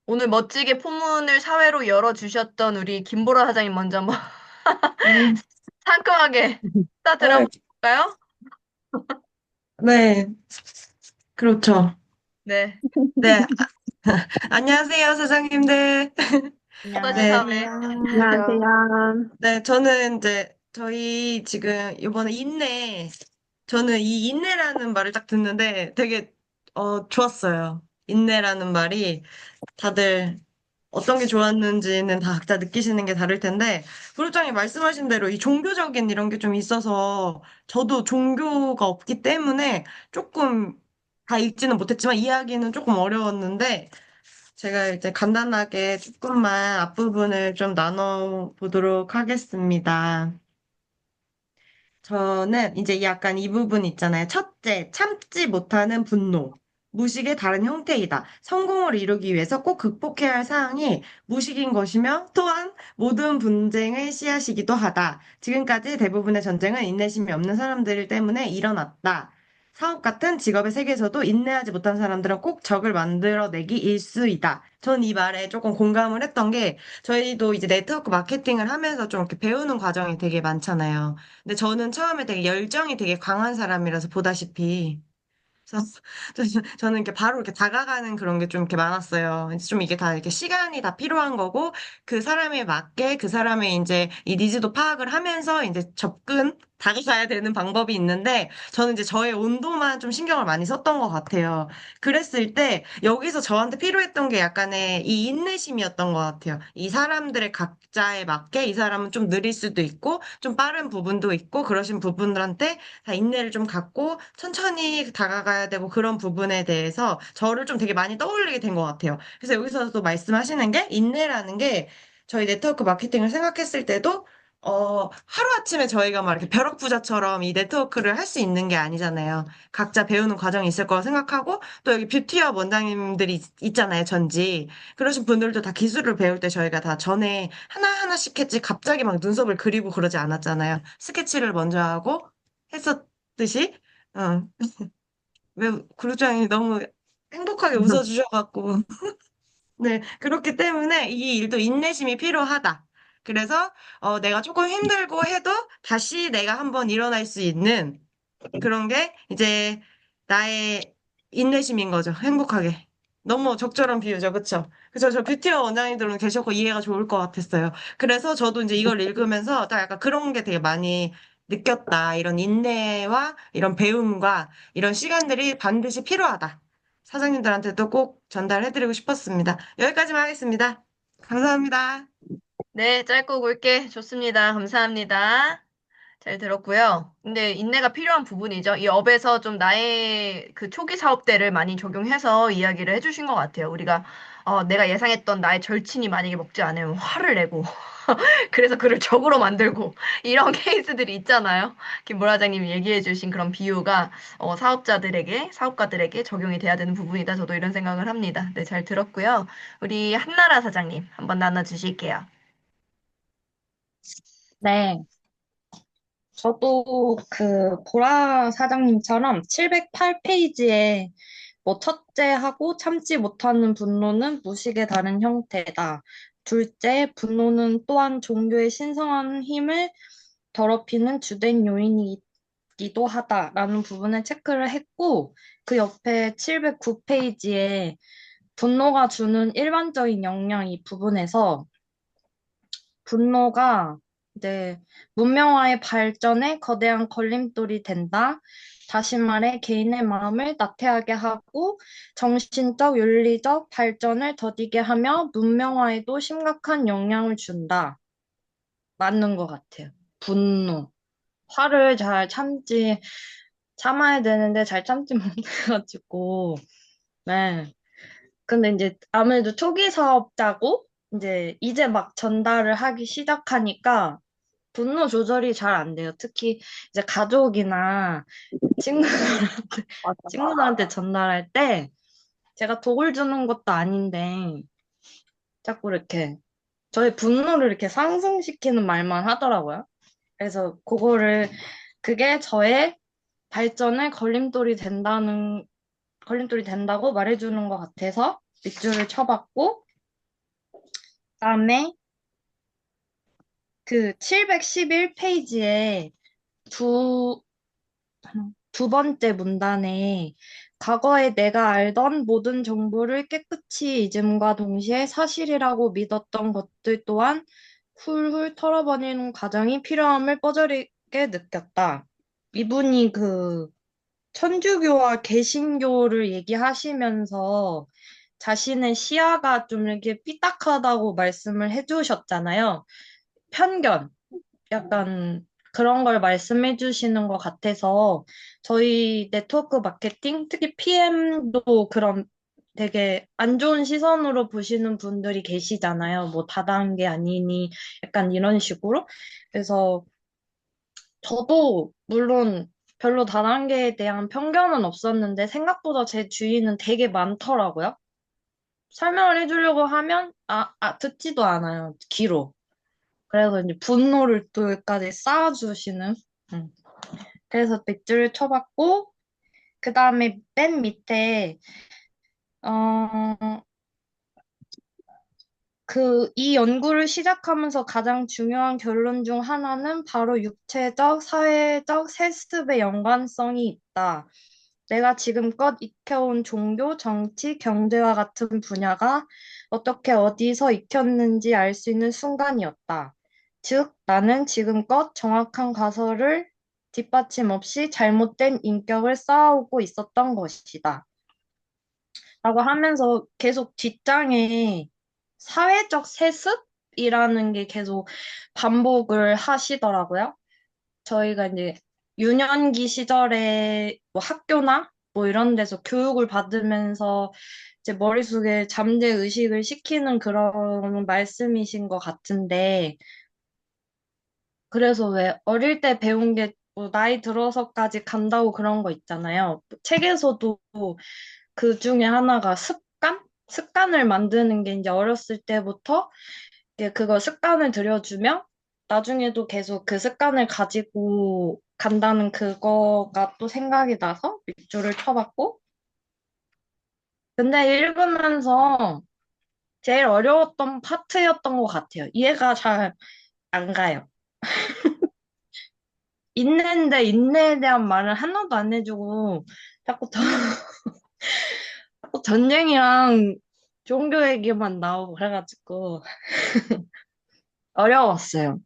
오늘 멋지게 포문을 사회로 열어주셨던 우리 김보라 사장님 먼저 한번 음, 상큼하게 스타트를 네, 한번 볼까요? 네, 그렇죠. 네. 네, 안녕하세요, 사장님들. 터진 네, 사회. 안녕하세요. 안녕하세요. 네, 저는 이제 저희 지금 이번에 저는 이 인내라는 말을 딱 듣는데 되게 좋았어요. 인내라는 말이 다들 어떤 게 좋았는지는 다 각자 느끼시는 게 다를 텐데, 부부장님 말씀하신 대로 이 종교적인 이런 게 좀 있어서 저도 종교가 없기 때문에 조금 다 읽지는 못했지만 이해하기는 조금 어려웠는데, 제가 이제 간단하게 조금만 앞부분을 좀 나눠보도록 하겠습니다. 저는 이제 약간 이 부분 있잖아요. 첫째, 참지 못하는 분노. 무식의 다른 형태이다. 성공을 이루기 위해서 꼭 극복해야 할 사항이 무식인 것이며 또한 모든 분쟁의 씨앗이기도 하다. 지금까지 대부분의 전쟁은 인내심이 없는 사람들 때문에 일어났다. 사업 같은 직업의 세계에서도 인내하지 못한 사람들은 꼭 적을 만들어내기 일쑤이다. 전 이 말에 조금 공감을 했던 게 저희도 이제 네트워크 마케팅을 하면서 좀 이렇게 배우는 과정이 되게 많잖아요. 근데 저는 처음에 되게 열정이 되게 강한 사람이라서 보다시피. 그래서 저는 이렇게 바로 이렇게 다가가는 그런 게 좀 이렇게 많았어요. 이제 좀 이게 다 이렇게 시간이 다 필요한 거고, 그 사람에 맞게 그 사람의 이제 이 니즈도 파악을 하면서 이제 다가가야 되는 방법이 있는데, 저는 이제 저의 온도만 좀 신경을 많이 썼던 것 같아요. 그랬을 때, 여기서 저한테 필요했던 게 약간의 이 인내심이었던 것 같아요. 이 사람들의 각자에 맞게 이 사람은 좀 느릴 수도 있고, 좀 빠른 부분도 있고, 그러신 부분들한테 다 인내를 좀 갖고 천천히 다가가야 되고 그런 부분에 대해서 저를 좀 되게 많이 떠올리게 된 것 같아요. 그래서 여기서도 말씀하시는 게 인내라는 게 저희 네트워크 마케팅을 생각했을 때도 하루아침에 저희가 막 이렇게 벼락부자처럼 이 네트워크를 할 수 있는 게 아니잖아요. 각자 배우는 과정이 있을 거라 생각하고 또 여기 뷰티업 원장님들이 있잖아요, 전지. 그러신 분들도 다 기술을 배울 때 저희가 다 전에 하나하나씩 했지 갑자기 막 눈썹을 그리고 그러지 않았잖아요. 스케치를 먼저 하고 했었듯이, 어, 왜 구루장이 너무 행복하게 웃어주셔갖고. 네, 그렇기 때문에 이 일도 인내심이 필요하다. 그래서, 내가 조금 힘들고 해도 다시 내가 한번 일어날 수 있는 그런 게 이제 나의 인내심인 거죠. 행복하게. 너무 적절한 비유죠. 그쵸? 그래서 저 뷰티어 원장님들은 계셨고 이해가 좋을 것 같았어요. 그래서 저도 이제 이걸 읽으면서 딱 약간 그런 게 되게 많이 느꼈다. 이런 인내와 이런 배움과 이런 시간들이 반드시 필요하다. 사장님들한테도 꼭 전달해드리고 싶었습니다. 여기까지만 하겠습니다. 감사합니다. 네, 짧고 굵게 좋습니다. 감사합니다. 잘 들었고요. 근데 인내가 필요한 부분이죠. 이 업에서 좀 나의 그 초기 사업 때를 많이 적용해서 이야기를 해주신 것 같아요. 우리가 내가 예상했던 나의 절친이 만약에 먹지 않으면 화를 내고 그래서 그를 적으로 만들고 이런 케이스들이 있잖아요. 김 부사장님이 얘기해주신 그런 비유가 사업가들에게 적용이 돼야 되는 부분이다. 저도 이런 생각을 합니다. 네, 잘 들었고요. 우리 한나라 사장님 한번 나눠주실게요. 네, 저도 그 보라 사장님처럼 708페이지에 뭐 첫째하고 참지 못하는 분노는 무식의 다른 형태다. 둘째, 분노는 또한 종교의 신성한 힘을 더럽히는 주된 요인이기도 하다라는 부분을 체크를 했고, 그 옆에 709페이지에 분노가 주는 일반적인 영향 이 부분에서 분노가 이제 문명화의 발전에 거대한 걸림돌이 된다. 다시 말해 개인의 마음을 나태하게 하고 정신적, 윤리적 발전을 더디게 하며 문명화에도 심각한 영향을 준다. 맞는 것 같아요. 분노. 화를 참아야 되는데 잘 참지 못해가지고. 네. 근데 이제 아무래도 초기 사업자고 이제 막 전달을 하기 시작하니까 분노 조절이 잘 안 돼요. 특히 이제 가족이나 친구들한테, 친구들한테 전달할 때 제가 독을 주는 것도 아닌데 자꾸 이렇게 저의 분노를 이렇게 상승시키는 말만 하더라고요. 그래서 그게 저의 발전에 걸림돌이 된다고 말해주는 것 같아서 밑줄을 쳐봤고, 그다음에 그 711페이지에 두, 두 번째 문단에 과거에 내가 알던 모든 정보를 깨끗이 잊음과 동시에 사실이라고 믿었던 것들 또한 훌훌 털어버리는 과정이 필요함을 뻐저리게 느꼈다. 이분이 그 천주교와 개신교를 얘기하시면서 자신의 시야가 좀 이렇게 삐딱하다고 말씀을 해주셨잖아요. 편견. 약간 그런 걸 말씀해 주시는 것 같아서 저희 네트워크 마케팅, 특히 PM도 그런 되게 안 좋은 시선으로 보시는 분들이 계시잖아요. 뭐 다단계 아니니 약간 이런 식으로. 그래서 저도 물론 별로 다단계에 대한 편견은 없었는데 생각보다 제 주위는 되게 많더라고요. 설명을 해주려고 하면 듣지도 않아요. 길어. 그래서 이제 분노를 또 여기까지 쌓아주시는. 음. 그래서 맥주를 쳐봤고, 그 다음에 맨 밑에, 어, 이 연구를 시작하면서 가장 중요한 결론 중 하나는 바로 육체적, 사회적 세습의 연관성이 있다. 내가 지금껏 익혀온 종교, 정치, 경제와 같은 분야가 어떻게 어디서 익혔는지 알 수 있는 순간이었다. 즉, 나는 지금껏 정확한 가설을 뒷받침 없이 잘못된 인격을 쌓아오고 있었던 것이다. 라고 하면서 계속 뒷장에 사회적 세습이라는 게 계속 반복을 하시더라고요. 저희가 이제 유년기 시절에 뭐 학교나 뭐 이런 데서 교육을 받으면서 이제 머릿속에 잠재 의식을 시키는 그런 말씀이신 것 같은데, 그래서 왜 어릴 때 배운 게 뭐 나이 들어서까지 간다고 그런 거 있잖아요. 책에서도 그 중에 하나가 습관? 습관을 만드는 게 이제 어렸을 때부터 이제 그거 습관을 들여주면 나중에도 계속 그 습관을 가지고 간다는 그거가 또 생각이 나서 밑줄을 쳐봤고. 근데 읽으면서 제일 어려웠던 파트였던 것 같아요. 이해가 잘 안 가요. 인내인데 인내에 대한 말을 하나도 안 해주고 자꾸 자꾸 전쟁이랑 종교 얘기만 나오고 그래가지고 어려웠어요.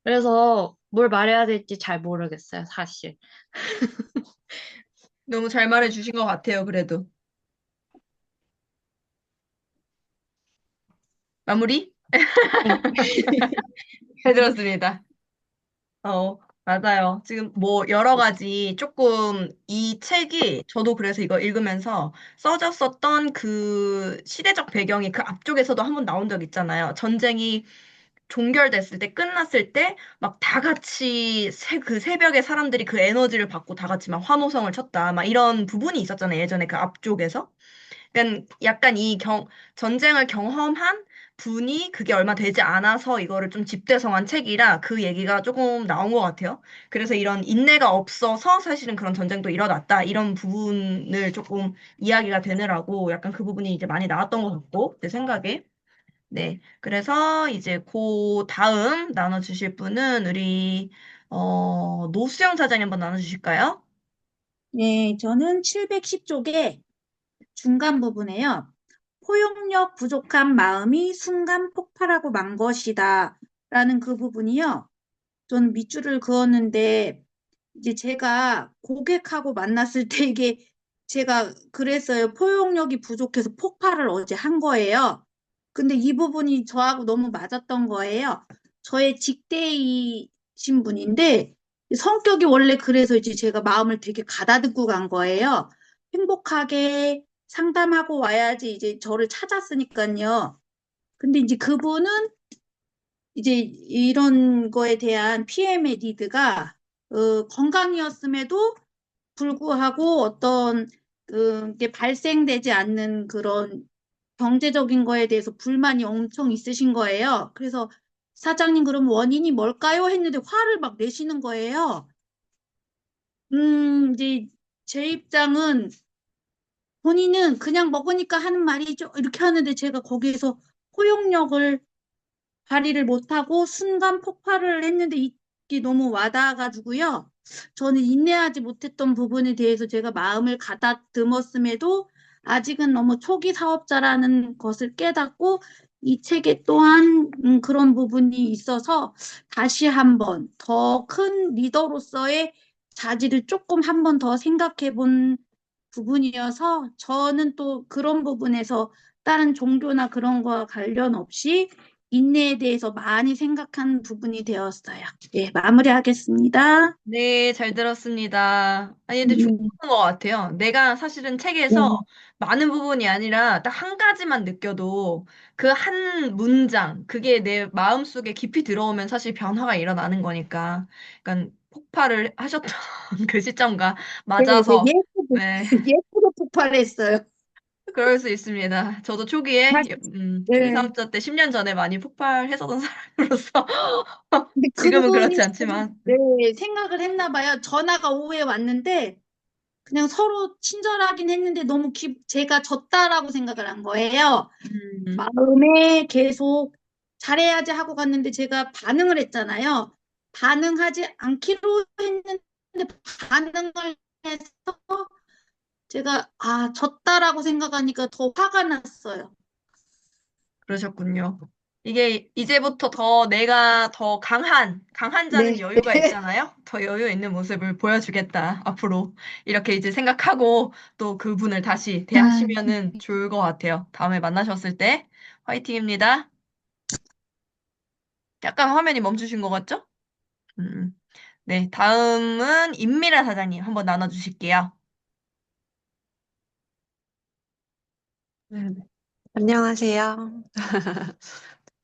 그래서 뭘 말해야 될지 잘 모르겠어요, 사실. 너무 잘 말해 주신 것 같아요, 그래도. 마무리? 네. 잘 들었습니다. 맞아요. 지금 뭐 여러 가지 조금 이 책이 저도 그래서 이거 읽으면서 써졌었던 그 시대적 배경이 그 앞쪽에서도 한번 나온 적 있잖아요. 전쟁이 종결됐을 때, 끝났을 때, 막 다 같이 그 새벽에 사람들이 그 에너지를 받고 다 같이 막 환호성을 쳤다. 막 이런 부분이 있었잖아요. 예전에 그 앞쪽에서. 그러니까 약간 전쟁을 경험한 분이 그게 얼마 되지 않아서 이거를 좀 집대성한 책이라 그 얘기가 조금 나온 것 같아요. 그래서 이런 인내가 없어서 사실은 그런 전쟁도 일어났다. 이런 부분을 조금 이야기가 되느라고 약간 그 부분이 이제 많이 나왔던 것 같고, 내 생각에. 네. 그래서 이제 그 다음 나눠주실 분은 우리, 노수영 사장님 한번 나눠주실까요? 네, 저는 710쪽에 중간 부분에요. 포용력 부족한 마음이 순간 폭발하고 만 것이다. 라는 그 부분이요. 저는 밑줄을 그었는데, 이제 제가 고객하고 만났을 때 이게 제가 그랬어요. 포용력이 부족해서 폭발을 어제 한 거예요. 근데 이 부분이 저하고 너무 맞았던 거예요. 저의 직대이신 분인데 성격이 원래 그래서 이제 제가 마음을 되게 가다듬고 간 거예요. 행복하게 상담하고 와야지 이제 저를 찾았으니까요. 근데 이제 그분은 이제 이런 거에 대한 PM의 니드가 건강이었음에도 불구하고 어떤 게 발생되지 않는 그런 경제적인 거에 대해서 불만이 엄청 있으신 거예요. 그래서 사장님 그럼 원인이 뭘까요? 했는데 화를 막 내시는 거예요. 이제 제 입장은 본인은 그냥 먹으니까 하는 말이죠. 이렇게 하는데 제가 거기에서 포용력을 발휘를 못하고 순간 폭발을 했는데 이게 너무 와닿아가지고요. 저는 인내하지 못했던 부분에 대해서 제가 마음을 가다듬었음에도 아직은 너무 초기 사업자라는 것을 깨닫고 이 책에 또한 그런 부분이 있어서 다시 한번 더 큰 리더로서의 자질을 조금 한 번 더 생각해 본 부분이어서 저는 또 그런 부분에서 다른 종교나 그런 거와 관련 없이 인내에 대해서 많이 생각한 부분이 되었어요. 예, 마무리하겠습니다. 네, 잘 들었습니다. 아니, 근데 좋은 음, 것 같아요. 내가 사실은 책에서 네. 많은 부분이 아니라 딱 한 가지만 느껴도 그 한 문장, 그게 내 마음속에 깊이 들어오면 사실 변화가 일어나는 거니까. 그러니까 폭발을 하셨던 그 시점과 네, 네, 맞아서, 예쁘게, 네, 예쁘게 폭발했어요. 그럴 수 있습니다. 저도 초기에, 사실, 네. 1, 3자 때 10년 전에 많이 폭발했었던 사람으로서 근데 지금은 그분이 그렇지 않지만. 네, 생각을 했나 봐요. 전화가 오후에 왔는데 그냥 서로 친절하긴 했는데 너무 제가 졌다라고 생각을 한 거예요. 음, 마음에 계속 잘해야지 하고 갔는데 제가 반응을 했잖아요. 반응하지 않기로 했는데 반응을 해서 제가 졌다라고 생각하니까 더 화가 났어요. 그러셨군요. 이게 이제부터 더 내가 더 강한 자는 네. 여유가 있잖아요. 더 여유 있는 모습을 보여주겠다. 앞으로 이렇게 이제 생각하고 또 그분을 다시 아, 대하시면은 좋을 것 같아요. 다음에 만나셨을 때 화이팅입니다. 약간 화면이 멈추신 것 같죠? 음. 네, 다음은 임미라 사장님 한번 나눠주실게요. 네, 안녕하세요.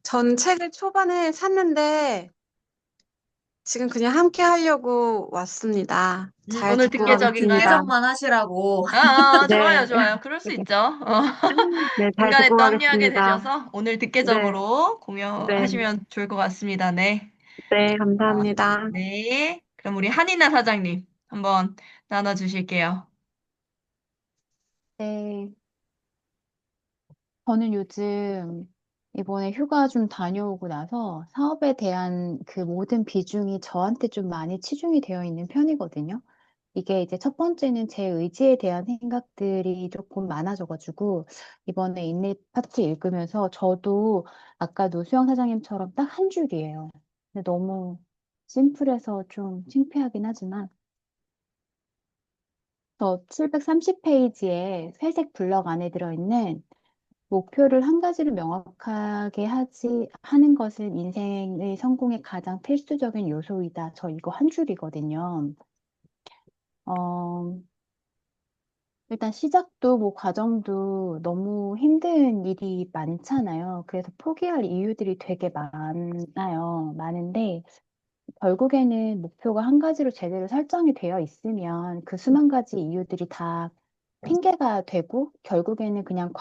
전 책을 초반에 샀는데 지금 그냥 함께 하려고 왔습니다. 잘 오늘 듣고 듣기적인가요? 가겠습니다. 만 하시라고. 좋아요, 네, 좋아요. 그럴 수 있죠. 네, 잘 중간에 듣고 또 합류하게 가겠습니다. 되셔서 오늘 네, 듣기적으로 네, 공유하시면 좋을 것 같습니다. 네. 네, 아, 감사합니다. 네. 그럼 우리 한이나 사장님 한번 나눠주실게요. 네, 저는 요즘 이번에 휴가 좀 다녀오고 나서 사업에 대한 그 모든 비중이 저한테 좀 많이 치중이 되어 있는 편이거든요. 이게 이제 첫 번째는 제 의지에 대한 생각들이 조금 많아져가지고 이번에 인내 파트 읽으면서 저도 아까 노수영 사장님처럼 딱 한 줄이에요. 근데 너무 심플해서 좀 창피하긴 하지만 저 730페이지에 회색 블럭 안에 들어있는 목표를 한 가지를 명확하게 하는 것은 인생의 성공의 가장 필수적인 요소이다. 저 이거 한 줄이거든요. 어, 일단 시작도 뭐 과정도 너무 힘든 일이 많잖아요. 그래서 포기할 이유들이 되게 많아요. 많은데 결국에는 목표가 한 가지로 제대로 설정이 되어 있으면 그 수만 가지 이유들이 다 핑계가 되고 결국에는 그냥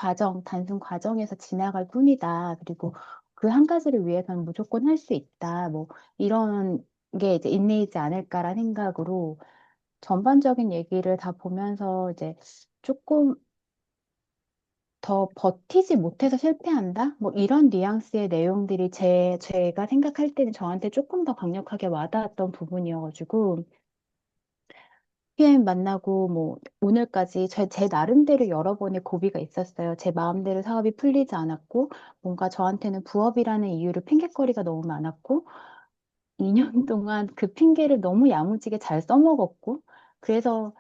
단순 과정에서 지나갈 뿐이다. 그리고 그 한 가지를 위해서는 무조건 할 수 있다. 뭐 이런 게 이제 인내이지 않을까라는 생각으로 전반적인 얘기를 다 보면서 이제 조금 더 버티지 못해서 실패한다? 뭐 이런 뉘앙스의 내용들이 제가 생각할 때는 저한테 조금 더 강력하게 와닿았던 부분이어가지고 PM 만나고 뭐 오늘까지 제 나름대로 여러 번의 고비가 있었어요. 제 마음대로 사업이 풀리지 않았고 뭔가 저한테는 부업이라는 이유로 핑계거리가 너무 많았고 2년 동안 그 핑계를 너무 야무지게 잘 써먹었고 그래서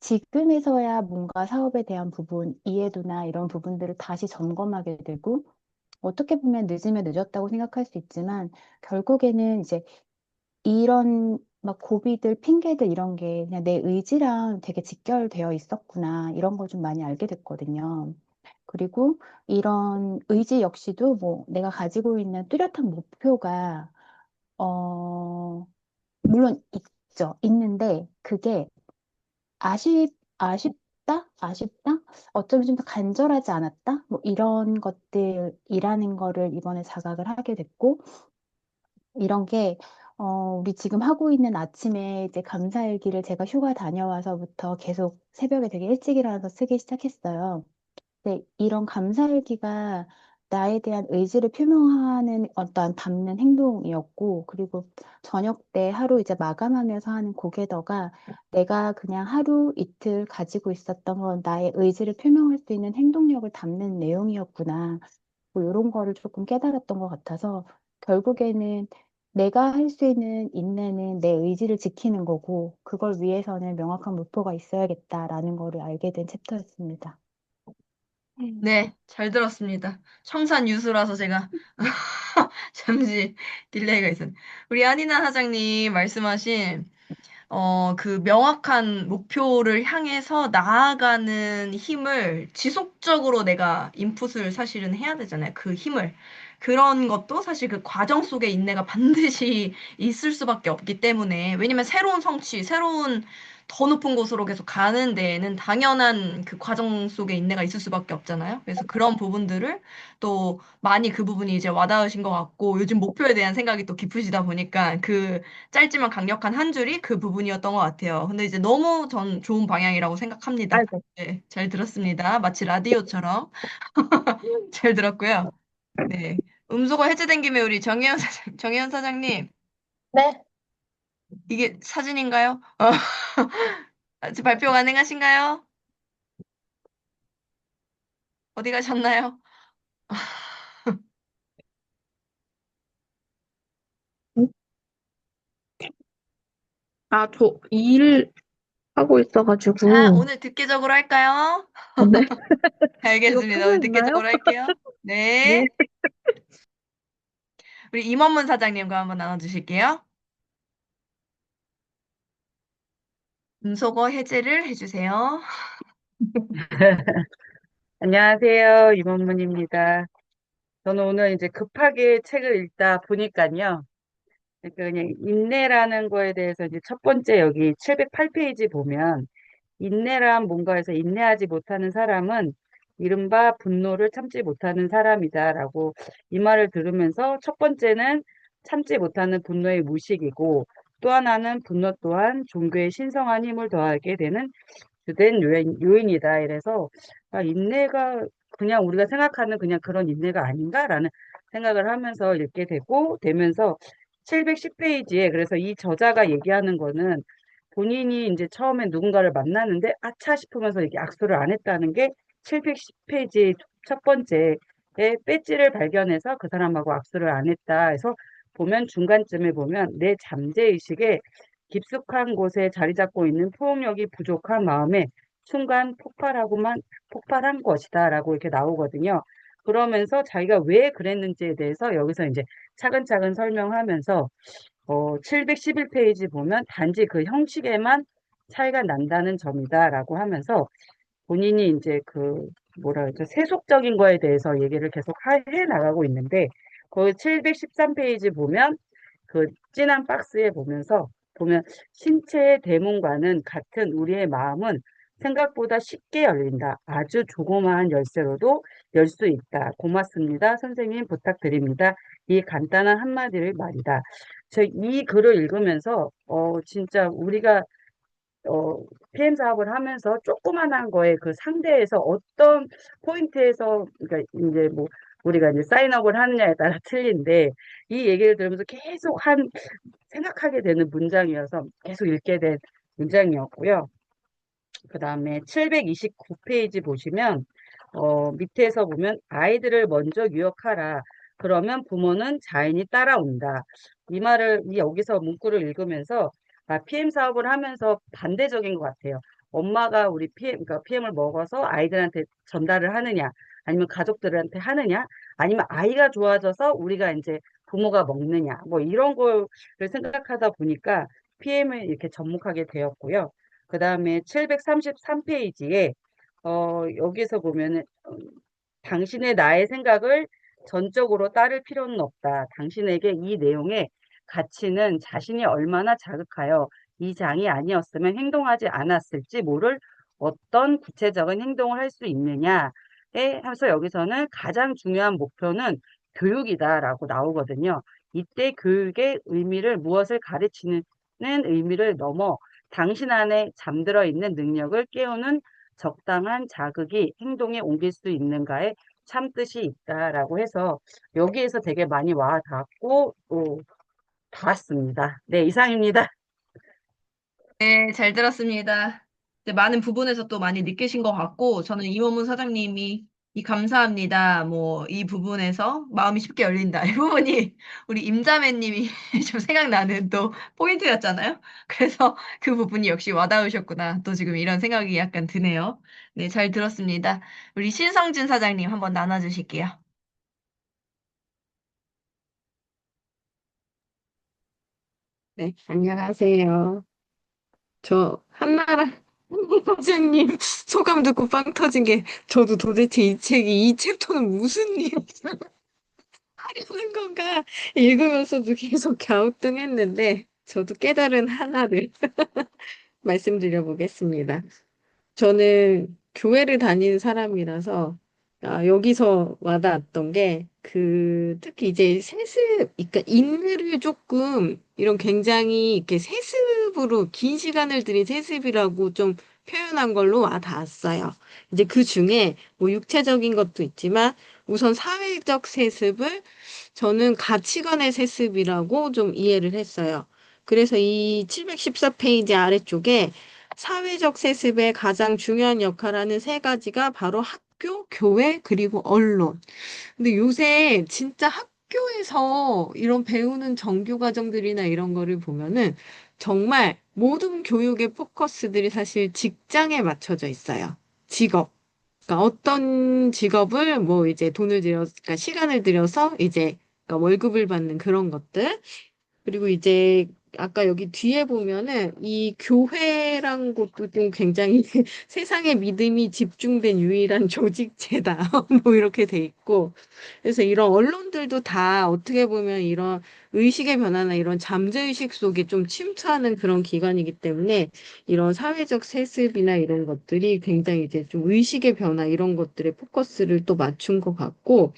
지금에서야 뭔가 사업에 대한 부분, 이해도나 이런 부분들을 다시 점검하게 되고 어떻게 보면 늦으면 늦었다고 생각할 수 있지만 결국에는 이제 이런 막 고비들, 핑계들 이런 게 그냥 내 의지랑 되게 직결되어 있었구나. 이런 걸 좀 많이 알게 됐거든요. 그리고 이런 의지 역시도 뭐 내가 가지고 있는 뚜렷한 목표가, 어, 물론 있죠. 있는데 그게 아쉽다? 어쩌면 좀 더 간절하지 않았다? 뭐 이런 것들이라는 거를 이번에 자각을 하게 됐고, 이런 게 우리 지금 하고 있는 아침에 이제 감사일기를 제가 휴가 다녀와서부터 계속 새벽에 되게 일찍 일어나서 쓰기 시작했어요. 네, 이런 감사일기가 나에 대한 의지를 표명하는 어떤 담는 행동이었고, 그리고 저녁 때 하루 이제 마감하면서 하는 고개더가 내가 그냥 하루 이틀 가지고 있었던 건 나의 의지를 표명할 수 있는 행동력을 담는 내용이었구나. 뭐 이런 거를 조금 깨달았던 것 같아서 결국에는 내가 할 수 있는 인내는 내 의지를 지키는 거고, 그걸 위해서는 명확한 목표가 있어야겠다라는 거를 알게 된 챕터였습니다. 네, 잘 들었습니다. 청산유수라서 제가 잠시 딜레이가 있었네. 우리 한이나 사장님 말씀하신 그 명확한 목표를 향해서 나아가는 힘을 지속적으로 내가 인풋을 사실은 해야 되잖아요. 그 힘을. 그런 것도 사실 그 과정 속에 인내가 반드시 있을 수밖에 없기 때문에. 왜냐면 새로운 성취, 새로운 더 높은 곳으로 계속 가는 데에는 당연한 그 과정 속에 인내가 있을 수밖에 없잖아요. 그래서 그런 부분들을 또 많이 그 부분이 이제 와닿으신 것 같고, 요즘 목표에 대한 생각이 또 깊으시다 보니까 그 짧지만 강력한 한 줄이 그 부분이었던 것 같아요. 근데 이제 너무 전 좋은 방향이라고 생각합니다. 아이고. 네, 잘 들었습니다. 마치 라디오처럼 잘 들었고요. 네. 음소거 해제된 김에 우리 정혜연 사장님, 네. 이게 사진인가요? 아직 발표 가능하신가요? 어디 가셨나요? 아, 저 일 하고 아, 있어가지고. 오늘 듣기적으로 할까요? 네. 이거 알겠습니다. 켜져 오늘 있나요? 듣기적으로 할게요. 네. 네. 우리 임원문 사장님과 한번 나눠주실게요. 음소거 해제를 해주세요. 안녕하세요. 임원문입니다. 저는 오늘 이제 급하게 책을 읽다 보니까요. 그러니까 그냥 인내라는 거에 대해서 이제 첫 번째 여기 708페이지 보면 인내란 뭔가에서 인내하지 못하는 사람은 이른바 분노를 참지 못하는 사람이다라고 이 말을 들으면서 첫 번째는 참지 못하는 분노의 무식이고 또 하나는 분노 또한 종교의 신성한 힘을 더하게 되는 주된 요인이다. 이래서 인내가 그냥 우리가 생각하는 그냥 그런 인내가 아닌가라는 생각을 하면서 읽게 되면서 710페이지에 그래서 이 저자가 얘기하는 거는 본인이 이제 처음에 누군가를 만나는데 아차 싶으면서 이렇게 악수를 안 했다는 게 710페이지 첫 번째에 배지를 발견해서 그 사람하고 악수를 안 했다 해서 보면 중간쯤에 보면 내 잠재의식에 깊숙한 곳에 자리 잡고 있는 포용력이 부족한 마음에 순간 폭발한 것이다라고 이렇게 나오거든요. 그러면서 자기가 왜 그랬는지에 대해서 여기서 이제 차근차근 설명하면서 711페이지 보면 단지 그 형식에만 차이가 난다는 점이다라고 하면서 본인이 이제 그 뭐라 그러죠? 세속적인 거에 대해서 얘기를 계속 해 나가고 있는데 거기 713페이지 보면 그 진한 박스에 보면 신체의 대문과는 같은 우리의 마음은 생각보다 쉽게 열린다. 아주 조그마한 열쇠로도 열 수 있다. 고맙습니다. 선생님 부탁드립니다. 이 간단한 한마디를 말이다. 저 이 글을 읽으면서 진짜 우리가 어, PM 사업을 하면서 조그만한 거에 그 상대에서 어떤 포인트에서, 그러니까 이제 뭐, 우리가 이제 사인업을 하느냐에 따라 틀린데, 이 얘기를 들으면서 계속 생각하게 되는 문장이어서 계속 읽게 된 문장이었고요. 그 다음에 729페이지 보시면, 밑에서 보면 아이들을 먼저 유혹하라. 그러면 부모는 자연히 따라온다. 여기서 문구를 읽으면서, PM 사업을 하면서 반대적인 것 같아요. 엄마가 우리 그러니까 PM을 먹어서 아이들한테 전달을 하느냐, 아니면 가족들한테 하느냐, 아니면 아이가 좋아져서 우리가 이제 부모가 먹느냐, 뭐 이런 거를 생각하다 보니까 PM을 이렇게 접목하게 되었고요. 그 다음에 733페이지에 여기서 보면은 당신의 나의 생각을 전적으로 따를 필요는 없다. 당신에게 이 내용의 가치는 자신이 얼마나 자극하여 이 장이 아니었으면 행동하지 않았을지 모를 어떤 구체적인 행동을 할 수 있느냐에 해서 여기서는 가장 중요한 목표는 교육이다라고 나오거든요. 이때 교육의 의미를 무엇을 가르치는 의미를 넘어 당신 안에 잠들어 있는 능력을 깨우는 적당한 자극이 행동에 옮길 수 있는가에 참 뜻이 있다라고 해서 여기에서 되게 많이 와 닿았고 또 봤습니다. 네, 이상입니다. 네, 잘 들었습니다. 이제 많은 부분에서 또 많이 느끼신 것 같고, 저는 이모문 사장님이 이 감사합니다. 뭐, 이 부분에서 마음이 쉽게 열린다. 이 부분이 우리 임자매님이 좀 생각나는 또 포인트였잖아요. 그래서 그 부분이 역시 와닿으셨구나. 또 지금 이런 생각이 약간 드네요. 네, 잘 들었습니다. 우리 신성진 사장님 한번 나눠주실게요. 네, 안녕하세요. 저 한나라 사장님 소감 듣고 빵 터진 게 저도 도대체 이 책이 이 챕터는 무슨 일 하려는 건가 읽으면서도 계속 갸우뚱했는데 저도 깨달은 하나를 말씀드려 보겠습니다. 저는 교회를 다니는 사람이라서 여기서 와닿았던 게 특히 이제 세습, 그러니까 인내를 조금 이런 굉장히 이렇게 세습으로 긴 시간을 들인 세습이라고 좀 표현한 걸로 와닿았어요. 이제 그 중에 뭐 육체적인 것도 있지만 우선 사회적 세습을 저는 가치관의 세습이라고 좀 이해를 했어요. 그래서 이 714페이지 아래쪽에 사회적 세습의 가장 중요한 역할하는 세 가지가 바로 학교, 교회, 그리고 언론. 근데 요새 진짜 학교에서 이런 배우는 정규 과정들이나 이런 거를 보면은 정말 모든 교육의 포커스들이 사실 직장에 맞춰져 있어요. 직업. 그러니까 어떤 직업을 뭐 이제 돈을 들여, 그러니까 시간을 들여서 이제 그러니까 월급을 받는 그런 것들. 그리고 이제 아까 여기 뒤에 보면은 이 교회란 것도 좀 굉장히 세상의 믿음이 집중된 유일한 조직체다. 뭐 이렇게 돼 있고. 그래서 이런 언론들도 다 어떻게 보면 이런 의식의 변화나 이런 잠재의식 속에 좀 침투하는 그런 기관이기 때문에 이런 사회적 세습이나 이런 것들이 굉장히 이제 좀 의식의 변화 이런 것들에 포커스를 또 맞춘 것 같고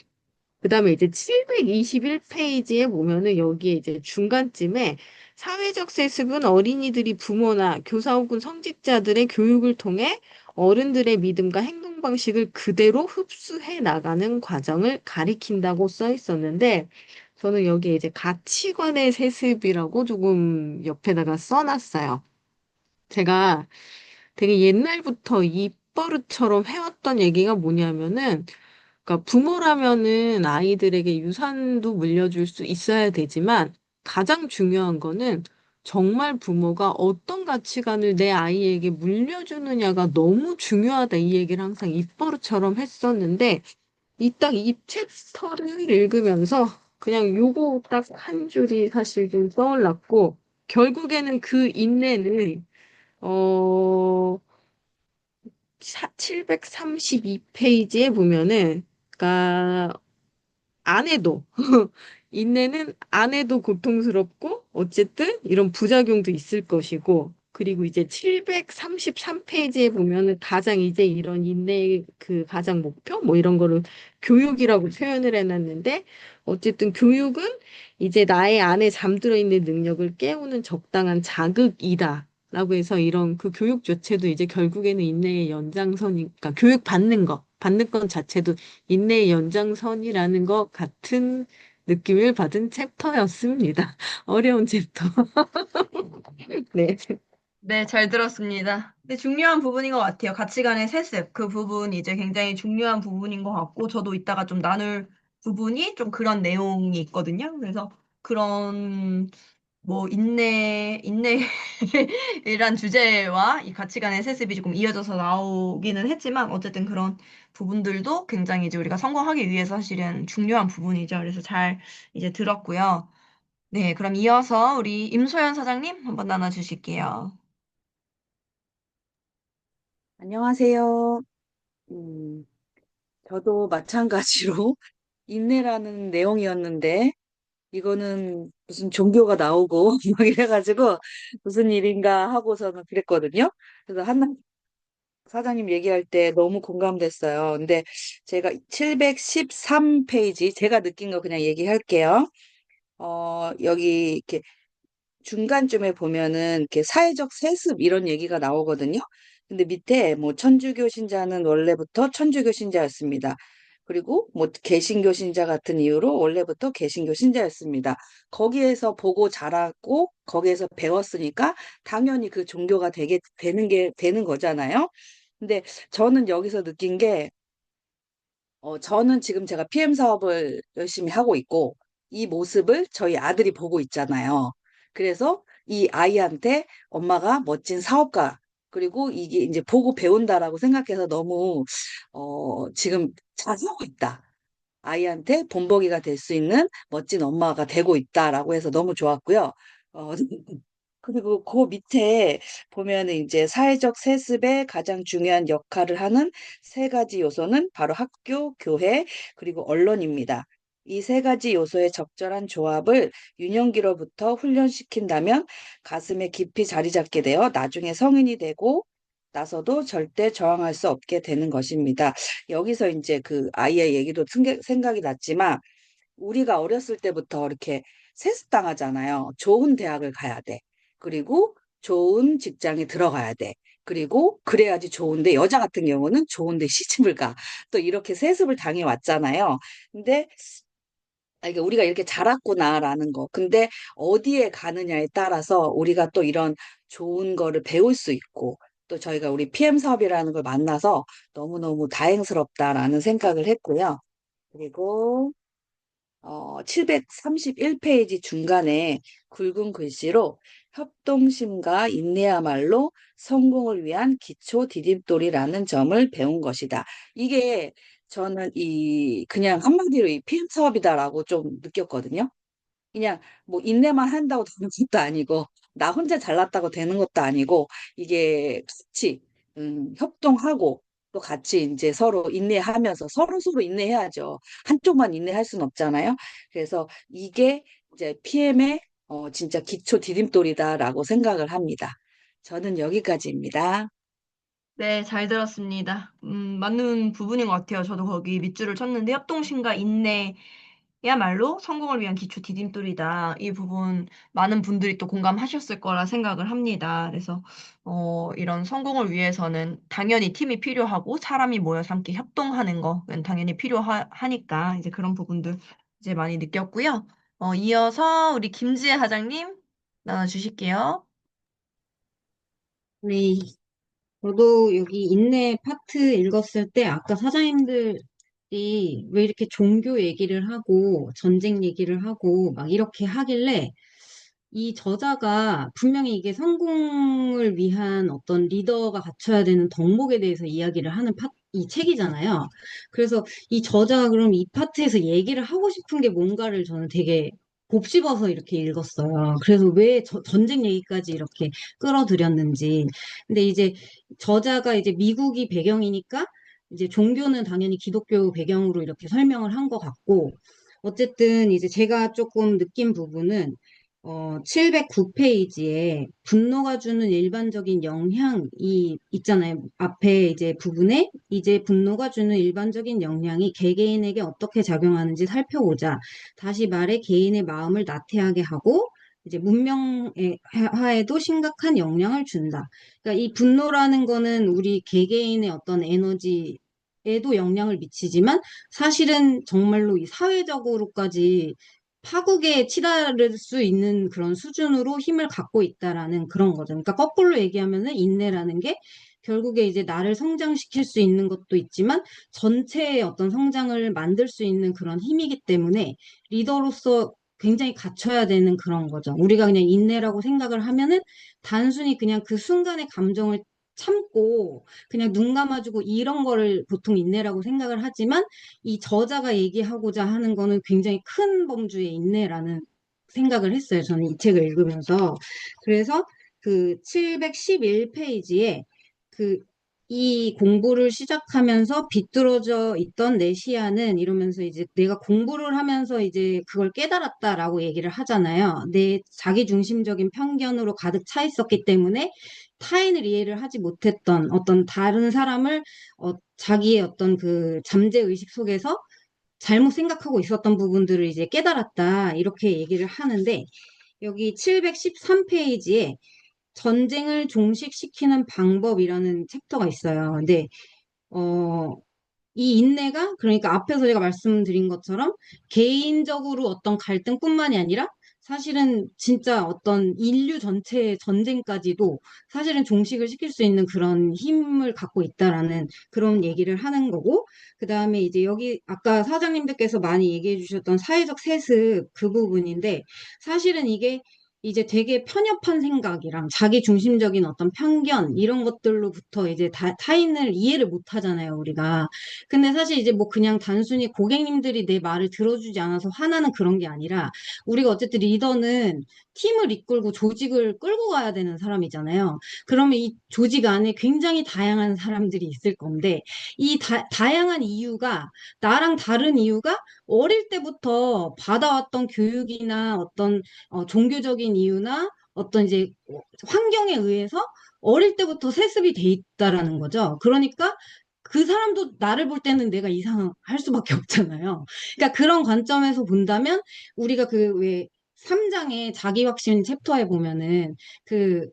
그다음에 이제 721페이지에 보면은 여기에 이제 중간쯤에 사회적 세습은 어린이들이 부모나 교사 혹은 성직자들의 교육을 통해 어른들의 믿음과 행동 방식을 그대로 흡수해 나가는 과정을 가리킨다고 써 있었는데 저는 여기에 이제 가치관의 세습이라고 조금 옆에다가 써놨어요. 제가 되게 옛날부터 입버릇처럼 해왔던 얘기가 뭐냐면은 그러니까 부모라면은 아이들에게 유산도 물려줄 수 있어야 되지만 가장 중요한 거는 정말 부모가 어떤 가치관을 내 아이에게 물려주느냐가 너무 중요하다. 이 얘기를 항상 입버릇처럼 했었는데 이 딱 이 챕터를 읽으면서 그냥 요거 딱 한 줄이 사실 좀 떠올랐고 결국에는 그 인내는 어 732페이지에 보면은 그러니까 안 해도 인내는 안 해도 고통스럽고 어쨌든 이런 부작용도 있을 것이고 그리고 이제 733페이지에 보면은 가장 이제 이런 인내의 그 가장 목표 뭐 이런 거를 교육이라고 표현을 해놨는데 어쨌든 교육은 이제 나의 안에 잠들어 있는 능력을 깨우는 적당한 자극이다. 라고 해서 이런 그 교육 자체도 이제 결국에는 인내의 연장선이니까 교육 받는 것 자체도 인내의 연장선이라는 것 같은 느낌을 받은 챕터였습니다. 어려운 챕터. 네. 네, 잘 들었습니다. 근데 중요한 부분인 것 같아요. 가치관의 세습. 그 부분이 이제 굉장히 중요한 부분인 것 같고, 저도 이따가 좀 나눌 부분이 좀 그런 내용이 있거든요. 그래서 그런, 뭐, 인내이란 주제와 이 가치관의 세습이 조금 이어져서 나오기는 했지만, 어쨌든 그런 부분들도 굉장히 이제 우리가 성공하기 위해서 사실은 중요한 부분이죠. 그래서 잘 이제 들었고요. 네, 그럼 이어서 우리 임소연 사장님 한번 나눠주실게요. 안녕하세요. 음, 저도 마찬가지로 인내라는 내용이었는데, 이거는 무슨 종교가 나오고, 막 이래가지고, 무슨 일인가 하고서는 그랬거든요. 그래서 한나 사장님 얘기할 때 너무 공감됐어요. 근데 제가 713페이지, 제가 느낀 거 그냥 얘기할게요. 여기 이렇게 중간쯤에 보면은 이렇게 사회적 세습 이런 얘기가 나오거든요. 근데 밑에 뭐 천주교 신자는 원래부터 천주교 신자였습니다. 그리고 뭐 개신교 신자 같은 이유로 원래부터 개신교 신자였습니다. 거기에서 보고 자랐고 거기에서 배웠으니까 당연히 그 종교가 되는 거잖아요. 근데 저는 여기서 느낀 게 저는 지금 제가 PM 사업을 열심히 하고 있고, 이 모습을 저희 아들이 보고 있잖아요. 그래서 이 아이한테 엄마가 멋진 사업가, 그리고 이게 이제 보고 배운다라고 생각해서 너무, 지금 잘하고 있다. 아이한테 본보기가 될 수 있는 멋진 엄마가 되고 있다라고 해서 너무 좋았고요. 어, 그리고 그 밑에 보면은 이제 사회적 세습에 가장 중요한 역할을 하는 세 가지 요소는 바로 학교, 교회, 그리고 언론입니다. 이 세 가지 요소의 적절한 조합을 유년기로부터 훈련시킨다면 가슴에 깊이 자리 잡게 되어 나중에 성인이 되고 나서도 절대 저항할 수 없게 되는 것입니다. 여기서 이제 그 아이의 얘기도 생각이 났지만 우리가 어렸을 때부터 이렇게 세습당하잖아요. 좋은 대학을 가야 돼. 그리고 좋은 직장에 들어가야 돼. 그리고 그래야지 좋은데 여자 같은 경우는 좋은데 시집을 가. 또 이렇게 세습을 당해 왔잖아요. 근데 이게 우리가 이렇게 자랐구나라는 거. 근데 어디에 가느냐에 따라서 우리가 또 이런 좋은 거를 배울 수 있고 또 저희가 우리 PM 사업이라는 걸 만나서 너무너무 다행스럽다라는 생각을 했고요. 그리고 731페이지 중간에 굵은 글씨로 협동심과 인내야말로 성공을 위한 기초 디딤돌이라는 점을 배운 것이다. 이게 저는 그냥 한마디로 이 PM 사업이다라고 좀 느꼈거든요. 그냥 뭐 인내만 한다고 되는 것도 아니고 나 혼자 잘났다고 되는 것도 아니고 이게 같이 협동하고 또 같이 이제 서로 인내하면서 서로 인내해야죠. 한쪽만 인내할 수는 없잖아요. 그래서 이게 이제 PM의 진짜 기초 디딤돌이다라고 생각을 합니다. 저는 여기까지입니다. 네, 잘 들었습니다. 맞는 부분인 것 같아요. 저도 거기 밑줄을 쳤는데, 협동심과 인내야말로 성공을 위한 기초 디딤돌이다. 이 부분 많은 분들이 또 공감하셨을 거라 생각을 합니다. 그래서, 이런 성공을 위해서는 당연히 팀이 필요하고, 사람이 모여서 함께 협동하는 건 당연히 필요하니까, 이제 그런 부분들 이제 많이 느꼈고요. 이어서 우리 김지혜 사장님 나눠주실게요. 네, 저도 여기 인내 파트 읽었을 때 아까 사장님들이 왜 이렇게 종교 얘기를 하고 전쟁 얘기를 하고 막 이렇게 하길래 이 저자가 분명히 이게 성공을 위한 어떤 리더가 갖춰야 되는 덕목에 대해서 이야기를 하는 이 책이잖아요. 그래서 이 저자가 그럼 이 파트에서 얘기를 하고 싶은 게 뭔가를 저는 되게 곱씹어서 이렇게 읽었어요. 그래서 왜 전쟁 얘기까지 이렇게 끌어들였는지. 근데 이제 저자가 이제 미국이 배경이니까 이제 종교는 당연히 기독교 배경으로 이렇게 설명을 한 것 같고, 어쨌든 이제 제가 조금 느낀 부분은 709페이지에 분노가 주는 일반적인 영향이 있잖아요. 앞에 이제 부분에 이제 분노가 주는 일반적인 영향이 개개인에게 어떻게 작용하는지 살펴보자. 다시 말해 개인의 마음을 나태하게 하고 이제 문명화에도 심각한 영향을 준다. 그러니까 이 분노라는 거는 우리 개개인의 어떤 에너지에도 영향을 미치지만 사실은 정말로 이 사회적으로까지 파국에 치달을 수 있는 그런 수준으로 힘을 갖고 있다라는 그런 거죠. 그러니까 거꾸로 얘기하면은 인내라는 게 결국에 이제 나를 성장시킬 수 있는 것도 있지만 전체의 어떤 성장을 만들 수 있는 그런 힘이기 때문에 리더로서 굉장히 갖춰야 되는 그런 거죠. 우리가 그냥 인내라고 생각을 하면은 단순히 그냥 그 순간의 감정을 참고 그냥 눈 감아주고 이런 거를 보통 인내라고 생각을 하지만 이 저자가 얘기하고자 하는 거는 굉장히 큰 범주의 인내라는 생각을 했어요. 저는 이 책을 읽으면서. 그래서 그 711페이지에 그 이 공부를 시작하면서 비뚤어져 있던 내 시야는 이러면서 이제 내가 공부를 하면서 이제 그걸 깨달았다라고 얘기를 하잖아요. 내 자기중심적인 편견으로 가득 차 있었기 때문에 타인을 이해를 하지 못했던 어떤 다른 사람을 자기의 어떤 그 잠재의식 속에서 잘못 생각하고 있었던 부분들을 이제 깨달았다. 이렇게 얘기를 하는데, 여기 713페이지에 전쟁을 종식시키는 방법이라는 챕터가 있어요. 근데, 어, 이 인내가 그러니까 앞에서 제가 말씀드린 것처럼 개인적으로 어떤 갈등뿐만이 아니라 사실은 진짜 어떤 인류 전체의 전쟁까지도 사실은 종식을 시킬 수 있는 그런 힘을 갖고 있다라는 그런 얘기를 하는 거고, 그다음에 이제 여기 아까 사장님들께서 많이 얘기해 주셨던 사회적 세습 그 부분인데, 사실은 이게 이제 되게 편협한 생각이랑 자기 중심적인 어떤 편견 이런 것들로부터 이제 타인을 이해를 못 하잖아요, 우리가. 근데 사실 이제 뭐 그냥 단순히 고객님들이 내 말을 들어주지 않아서 화나는 그런 게 아니라, 우리가 어쨌든 리더는 팀을 이끌고 조직을 끌고 가야 되는 사람이잖아요. 그러면 이 조직 안에 굉장히 다양한 사람들이 있을 건데, 이 다양한 이유가, 나랑 다른 이유가 어릴 때부터 받아왔던 교육이나 어떤 종교적인 이유나 어떤 이제 환경에 의해서 어릴 때부터 세습이 돼 있다라는 거죠. 그러니까 그 사람도 나를 볼 때는 내가 이상할 수밖에 없잖아요. 그러니까 그런 관점에서 본다면 우리가 그 왜 3장의 자기 확신 챕터에 보면은 그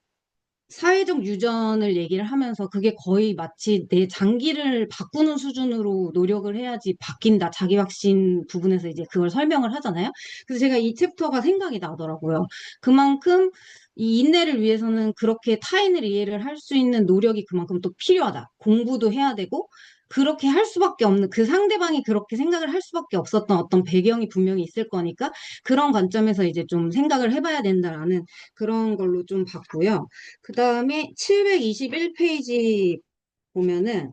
사회적 유전을 얘기를 하면서 그게 거의 마치 내 장기를 바꾸는 수준으로 노력을 해야지 바뀐다. 자기 확신 부분에서 이제 그걸 설명을 하잖아요. 그래서 제가 이 챕터가 생각이 나더라고요. 그만큼 이 인내를 위해서는 그렇게 타인을 이해를 할 수 있는 노력이 그만큼 또 필요하다. 공부도 해야 되고, 그렇게 할 수밖에 없는, 그 상대방이 그렇게 생각을 할 수밖에 없었던 어떤 배경이 분명히 있을 거니까, 그런 관점에서 이제 좀 생각을 해봐야 된다라는 그런 걸로 좀 봤고요. 그 다음에 721페이지 보면은,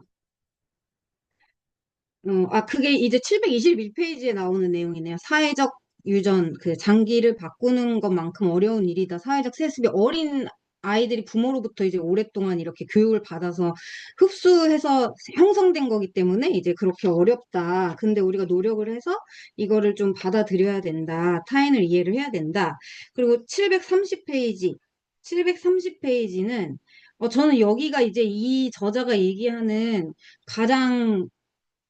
그게 이제 721페이지에 나오는 내용이네요. 사회적 유전, 그 장기를 바꾸는 것만큼 어려운 일이다. 사회적 세습이 어린 아이들이 부모로부터 이제 오랫동안 이렇게 교육을 받아서 흡수해서 형성된 거기 때문에 이제 그렇게 어렵다. 근데 우리가 노력을 해서 이거를 좀 받아들여야 된다. 타인을 이해를 해야 된다. 그리고 730페이지. 730페이지는 저는 여기가 이제 이 저자가 얘기하는 가장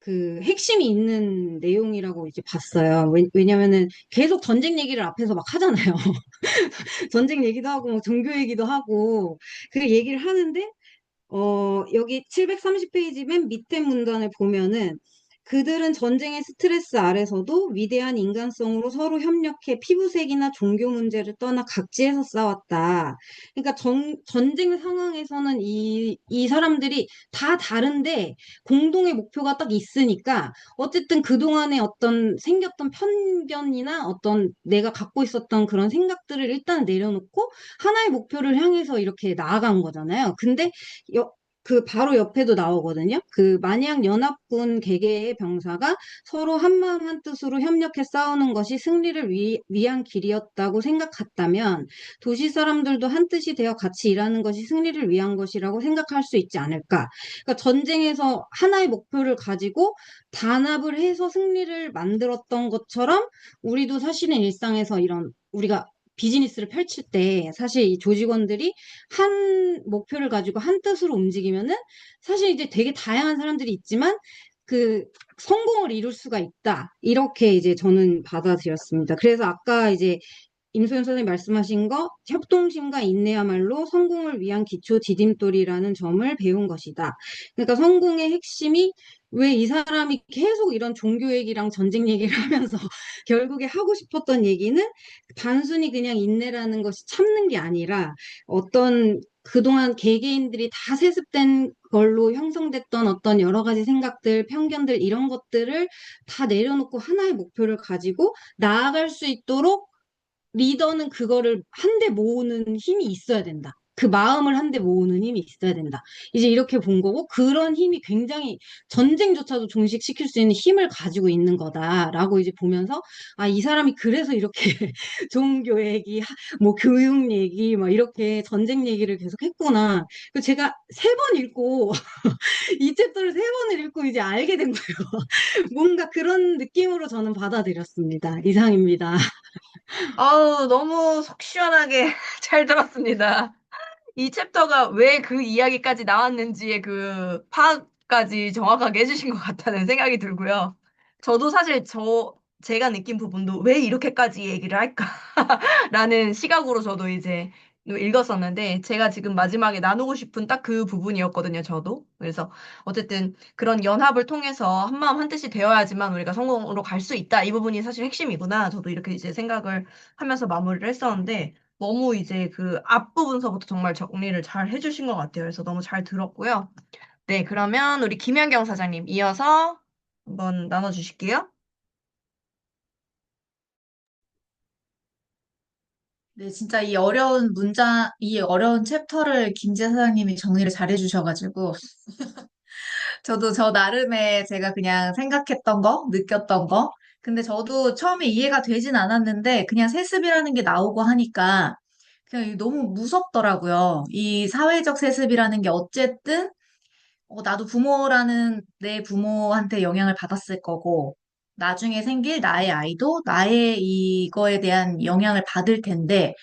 그 핵심이 있는 내용이라고 이제 봤어요. 왜냐면은 계속 전쟁 얘기를 앞에서 막 하잖아요. 전쟁 얘기도 하고, 뭐 종교 얘기도 하고, 그 얘기를 하는데, 여기 730페이지 맨 밑에 문단을 보면은 그들은 전쟁의 스트레스 아래서도 위대한 인간성으로 서로 협력해 피부색이나 종교 문제를 떠나 각지에서 싸웠다. 그러니까 전쟁 상황에서는 이 사람들이 다 다른데 공동의 목표가 딱 있으니까 어쨌든 그동안에 어떤 생겼던 편견이나 어떤 내가 갖고 있었던 그런 생각들을 일단 내려놓고 하나의 목표를 향해서 이렇게 나아간 거잖아요. 근데 그 바로 옆에도 나오거든요. 그 만약 연합군 개개의 병사가 서로 한마음 한뜻으로 협력해 싸우는 것이 승리를 위한 길이었다고 생각했다면 도시 사람들도 한뜻이 되어 같이 일하는 것이 승리를 위한 것이라고 생각할 수 있지 않을까. 그러니까 전쟁에서 하나의 목표를 가지고 단합을 해서 승리를 만들었던 것처럼 우리도 사실은 일상에서 이런 우리가 비즈니스를 펼칠 때 사실 이 조직원들이 한 목표를 가지고 한 뜻으로 움직이면은 사실 이제 되게 다양한 사람들이 있지만 그 성공을 이룰 수가 있다. 이렇게 이제 저는 받아들였습니다. 그래서 아까 이제 임소연 선생님 말씀하신 거, 협동심과 인내야말로 성공을 위한 기초 디딤돌이라는 점을 배운 것이다. 그러니까 성공의 핵심이 왜 이 사람이 계속 이런 종교 얘기랑 전쟁 얘기를 하면서 결국에 하고 싶었던 얘기는 단순히 그냥 인내라는 것이 참는 게 아니라 어떤 그동안 개개인들이 다 세습된 걸로 형성됐던 어떤 여러 가지 생각들, 편견들 이런 것들을 다 내려놓고 하나의 목표를 가지고 나아갈 수 있도록 리더는 그거를 한데 모으는 힘이 있어야 된다. 그 마음을 한데 모으는 힘이 있어야 된다. 이제 이렇게 본 거고, 그런 힘이 굉장히 전쟁조차도 종식시킬 수 있는 힘을 가지고 있는 거다라고 이제 보면서, 이 사람이 그래서 이렇게 종교 얘기, 뭐 교육 얘기, 막 이렇게 전쟁 얘기를 계속 했구나. 그 제가 세 번 읽고, 이 챕터를 세 번을 읽고 이제 알게 된 거예요. 뭔가 그런 느낌으로 저는 받아들였습니다. 이상입니다. 아우, 너무 속 시원하게 잘 들었습니다. 이 챕터가 왜 그 이야기까지 나왔는지의 그 파악까지 정확하게 해주신 것 같다는 생각이 들고요. 저도 사실 제가 느낀 부분도 왜 이렇게까지 얘기를 할까라는 시각으로 저도 이제 읽었었는데, 제가 지금 마지막에 나누고 싶은 딱 그 부분이었거든요, 저도. 그래서 어쨌든 그런 연합을 통해서 한마음 한뜻이 되어야지만 우리가 성공으로 갈 수 있다. 이 부분이 사실 핵심이구나. 저도 이렇게 이제 생각을 하면서 마무리를 했었는데, 너무 이제 그 앞부분서부터 정말 정리를 잘 해주신 것 같아요. 그래서 너무 잘 들었고요. 네, 그러면 우리 김연경 사장님 이어서 한번 나눠주실게요. 네, 진짜 이 어려운 챕터를 김재 사장님이 정리를 잘해 주셔가지고, 저도 저 나름의 제가 그냥 생각했던 거, 느꼈던 거, 근데 저도 처음에 이해가 되진 않았는데, 그냥 세습이라는 게 나오고 하니까, 그냥 너무 무섭더라고요. 이 사회적 세습이라는 게 어쨌든, 나도 부모라는 내 부모한테 영향을 받았을 거고, 나중에 생길 나의 아이도 나의 이거에 대한 영향을 받을 텐데,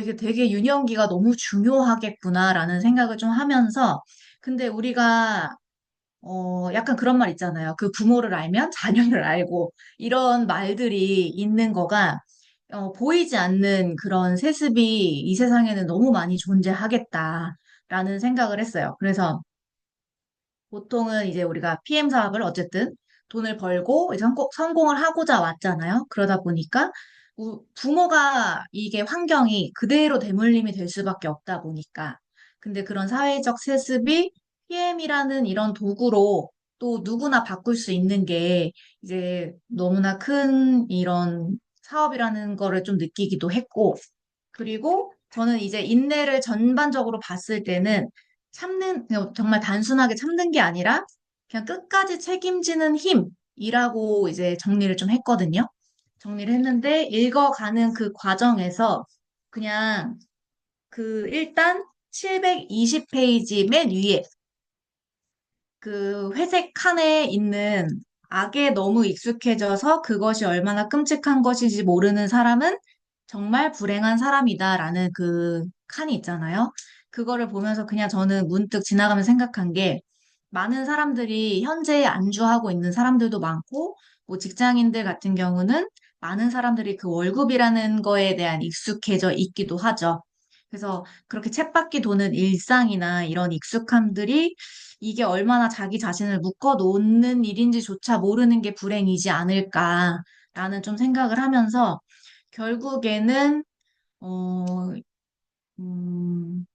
이게 되게 유년기가 너무 중요하겠구나라는 생각을 좀 하면서, 근데 우리가, 약간 그런 말 있잖아요. 그 부모를 알면 자녀를 알고, 이런 말들이 있는 거가, 보이지 않는 그런 세습이 이 세상에는 너무 많이 존재하겠다라는 생각을 했어요. 그래서, 보통은 이제 우리가 PM 사업을 어쨌든 돈을 벌고 이제 성공을 하고자 왔잖아요. 그러다 보니까 부모가 이게 환경이 그대로 대물림이 될 수밖에 없다 보니까. 근데 그런 사회적 세습이 PM이라는 이런 도구로 또 누구나 바꿀 수 있는 게 이제 너무나 큰 이런 사업이라는 거를 좀 느끼기도 했고, 그리고 저는 이제 인내를 전반적으로 봤을 때는 그냥 정말 단순하게 참는 게 아니라 그냥 끝까지 책임지는 힘이라고 이제 정리를 좀 했거든요. 정리를 했는데 읽어가는 그 과정에서 그냥 일단 720페이지 맨 위에 그 회색 칸에 있는 악에 너무 익숙해져서 그것이 얼마나 끔찍한 것인지 모르는 사람은 정말 불행한 사람이다라는 그 칸이 있잖아요. 그거를 보면서 그냥 저는 문득 지나가면 생각한 게 많은 사람들이 현재에 안주하고 있는 사람들도 많고 뭐 직장인들 같은 경우는 많은 사람들이 그 월급이라는 거에 대한 익숙해져 있기도 하죠. 그래서 그렇게 쳇바퀴 도는 일상이나 이런 익숙함들이 이게 얼마나 자기 자신을 묶어 놓는 일인지조차 모르는 게 불행이지 않을까라는 좀 생각을 하면서 결국에는, 어, 음,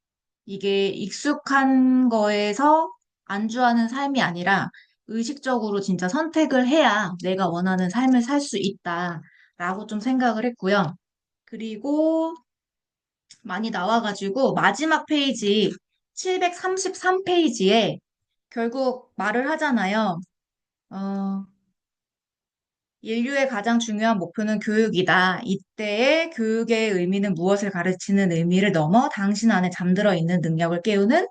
이게 익숙한 거에서 안주하는 삶이 아니라 의식적으로 진짜 선택을 해야 내가 원하는 삶을 살 수 있다라고 좀 생각을 했고요. 그리고 많이 나와가지고 마지막 페이지 733페이지에 결국 말을 하잖아요. 어, 인류의 가장 중요한 목표는 교육이다. 이때의 교육의 의미는 무엇을 가르치는 의미를 넘어 당신 안에 잠들어 있는 능력을 깨우는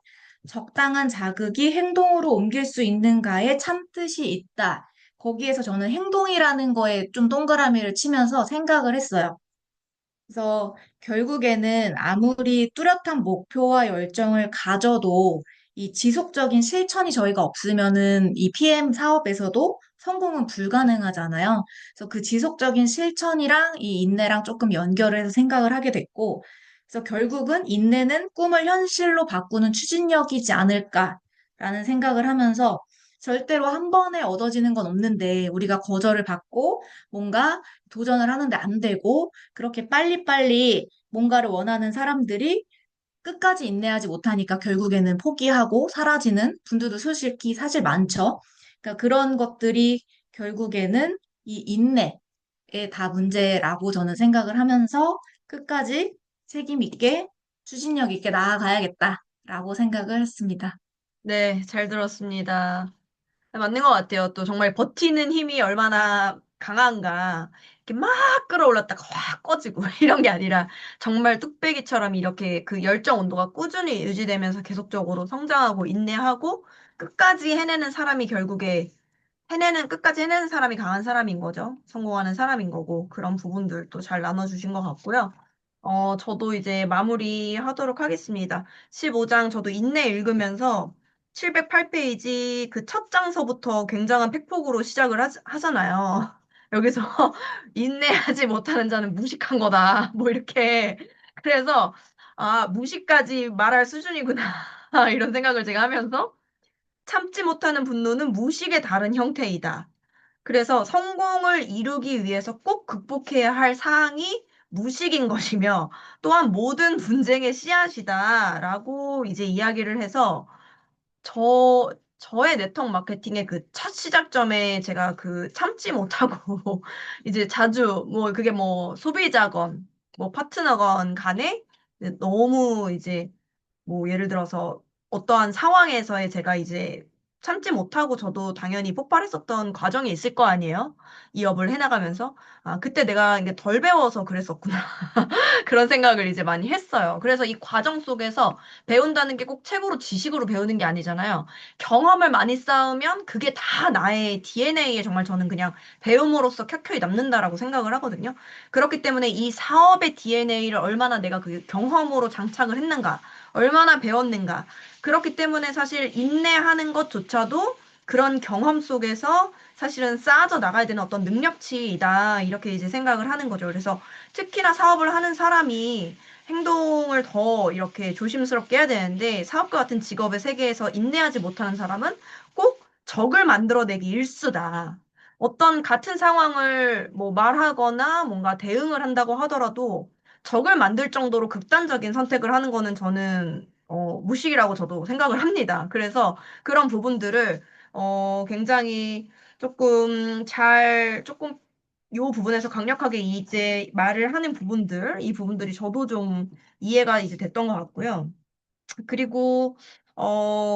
적당한 자극이 행동으로 옮길 수 있는가에 참뜻이 있다. 거기에서 저는 행동이라는 거에 좀 동그라미를 치면서 생각을 했어요. 그래서 결국에는 아무리 뚜렷한 목표와 열정을 가져도 이 지속적인 실천이 저희가 없으면은 이 PM 사업에서도 성공은 불가능하잖아요. 그래서 그 지속적인 실천이랑 이 인내랑 조금 연결을 해서 생각을 하게 됐고, 그래서 결국은 인내는 꿈을 현실로 바꾸는 추진력이지 않을까라는 생각을 하면서 절대로 한 번에 얻어지는 건 없는데 우리가 거절을 받고 뭔가 도전을 하는데 안 되고 그렇게 빨리빨리 뭔가를 원하는 사람들이 끝까지 인내하지 못하니까 결국에는 포기하고 사라지는 분들도 솔직히 사실 많죠. 그러니까 그런 것들이 결국에는 이 인내에 다 문제라고 저는 생각을 하면서 끝까지 책임 있게 추진력 있게 나아가야겠다라고 생각을 했습니다. 네, 잘 들었습니다. 맞는 것 같아요. 또 정말 버티는 힘이 얼마나 강한가. 이렇게 막 끌어올랐다가 확 꺼지고 이런 게 아니라 정말 뚝배기처럼 이렇게 그 열정 온도가 꾸준히 유지되면서 계속적으로 성장하고 인내하고 끝까지 해내는 사람이 결국에 끝까지 해내는 사람이 강한 사람인 거죠. 성공하는 사람인 거고 그런 부분들도 잘 나눠주신 것 같고요. 저도 이제 마무리 하도록 하겠습니다. 15장 저도 인내 읽으면서 708페이지 그 첫 장서부터 굉장한 팩폭으로 시작을 하잖아요. 여기서 인내하지 못하는 자는 무식한 거다. 뭐 이렇게. 그래서, 아, 무식까지 말할 수준이구나. 이런 생각을 제가 하면서 참지 못하는 분노는 무식의 다른 형태이다. 그래서 성공을 이루기 위해서 꼭 극복해야 할 사항이 무식인 것이며 또한 모든 분쟁의 씨앗이다라고 이제 이야기를 해서 저의 네트워크 마케팅의 그 첫 시작점에 제가 그 참지 못하고 이제 자주 뭐 그게 뭐 소비자건 뭐 파트너건 간에 너무 이제 뭐 예를 들어서 어떠한 상황에서의 제가 이제 참지 못하고 저도 당연히 폭발했었던 과정이 있을 거 아니에요? 이업을 해나가면서. 아, 그때 내가 이게 덜 배워서 그랬었구나. 그런 생각을 이제 많이 했어요. 그래서 이 과정 속에서 배운다는 게 꼭 책으로 지식으로 배우는 게 아니잖아요. 경험을 많이 쌓으면 그게 다 나의 DNA에 정말 저는 그냥 배움으로써 켜켜이 남는다라고 생각을 하거든요. 그렇기 때문에 이 사업의 DNA를 얼마나 내가 그 경험으로 장착을 했는가, 얼마나 배웠는가. 그렇기 때문에 사실 인내하는 것조차도 그런 경험 속에서 사실은 쌓아져 나가야 되는 어떤 능력치이다. 이렇게 이제 생각을 하는 거죠. 그래서 특히나 사업을 하는 사람이 행동을 더 이렇게 조심스럽게 해야 되는데 사업과 같은 직업의 세계에서 인내하지 못하는 사람은 꼭 적을 만들어내기 일수다. 어떤 같은 상황을 뭐 말하거나 뭔가 대응을 한다고 하더라도 적을 만들 정도로 극단적인 선택을 하는 거는 저는 무식이라고 저도 생각을 합니다. 그래서 그런 부분들을 굉장히 조금 요 부분에서 강력하게 이제 말을 하는 부분들, 이 부분들이 저도 좀 이해가 이제 됐던 것 같고요. 그리고,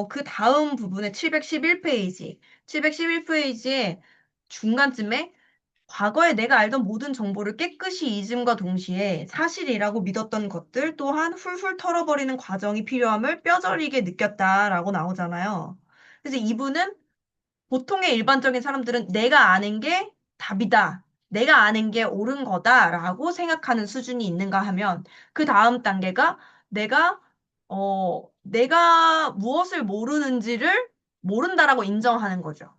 그 다음 부분에 711페이지. 711페이지에 중간쯤에 과거에 내가 알던 모든 정보를 깨끗이 잊음과 동시에 사실이라고 믿었던 것들 또한 훌훌 털어버리는 과정이 필요함을 뼈저리게 느꼈다라고 나오잖아요. 그래서 이분은 보통의 일반적인 사람들은 내가 아는 게 답이다. 내가 아는 게 옳은 거다라고 생각하는 수준이 있는가 하면 그 다음 단계가 내가 내가 무엇을 모르는지를 모른다라고 인정하는 거죠.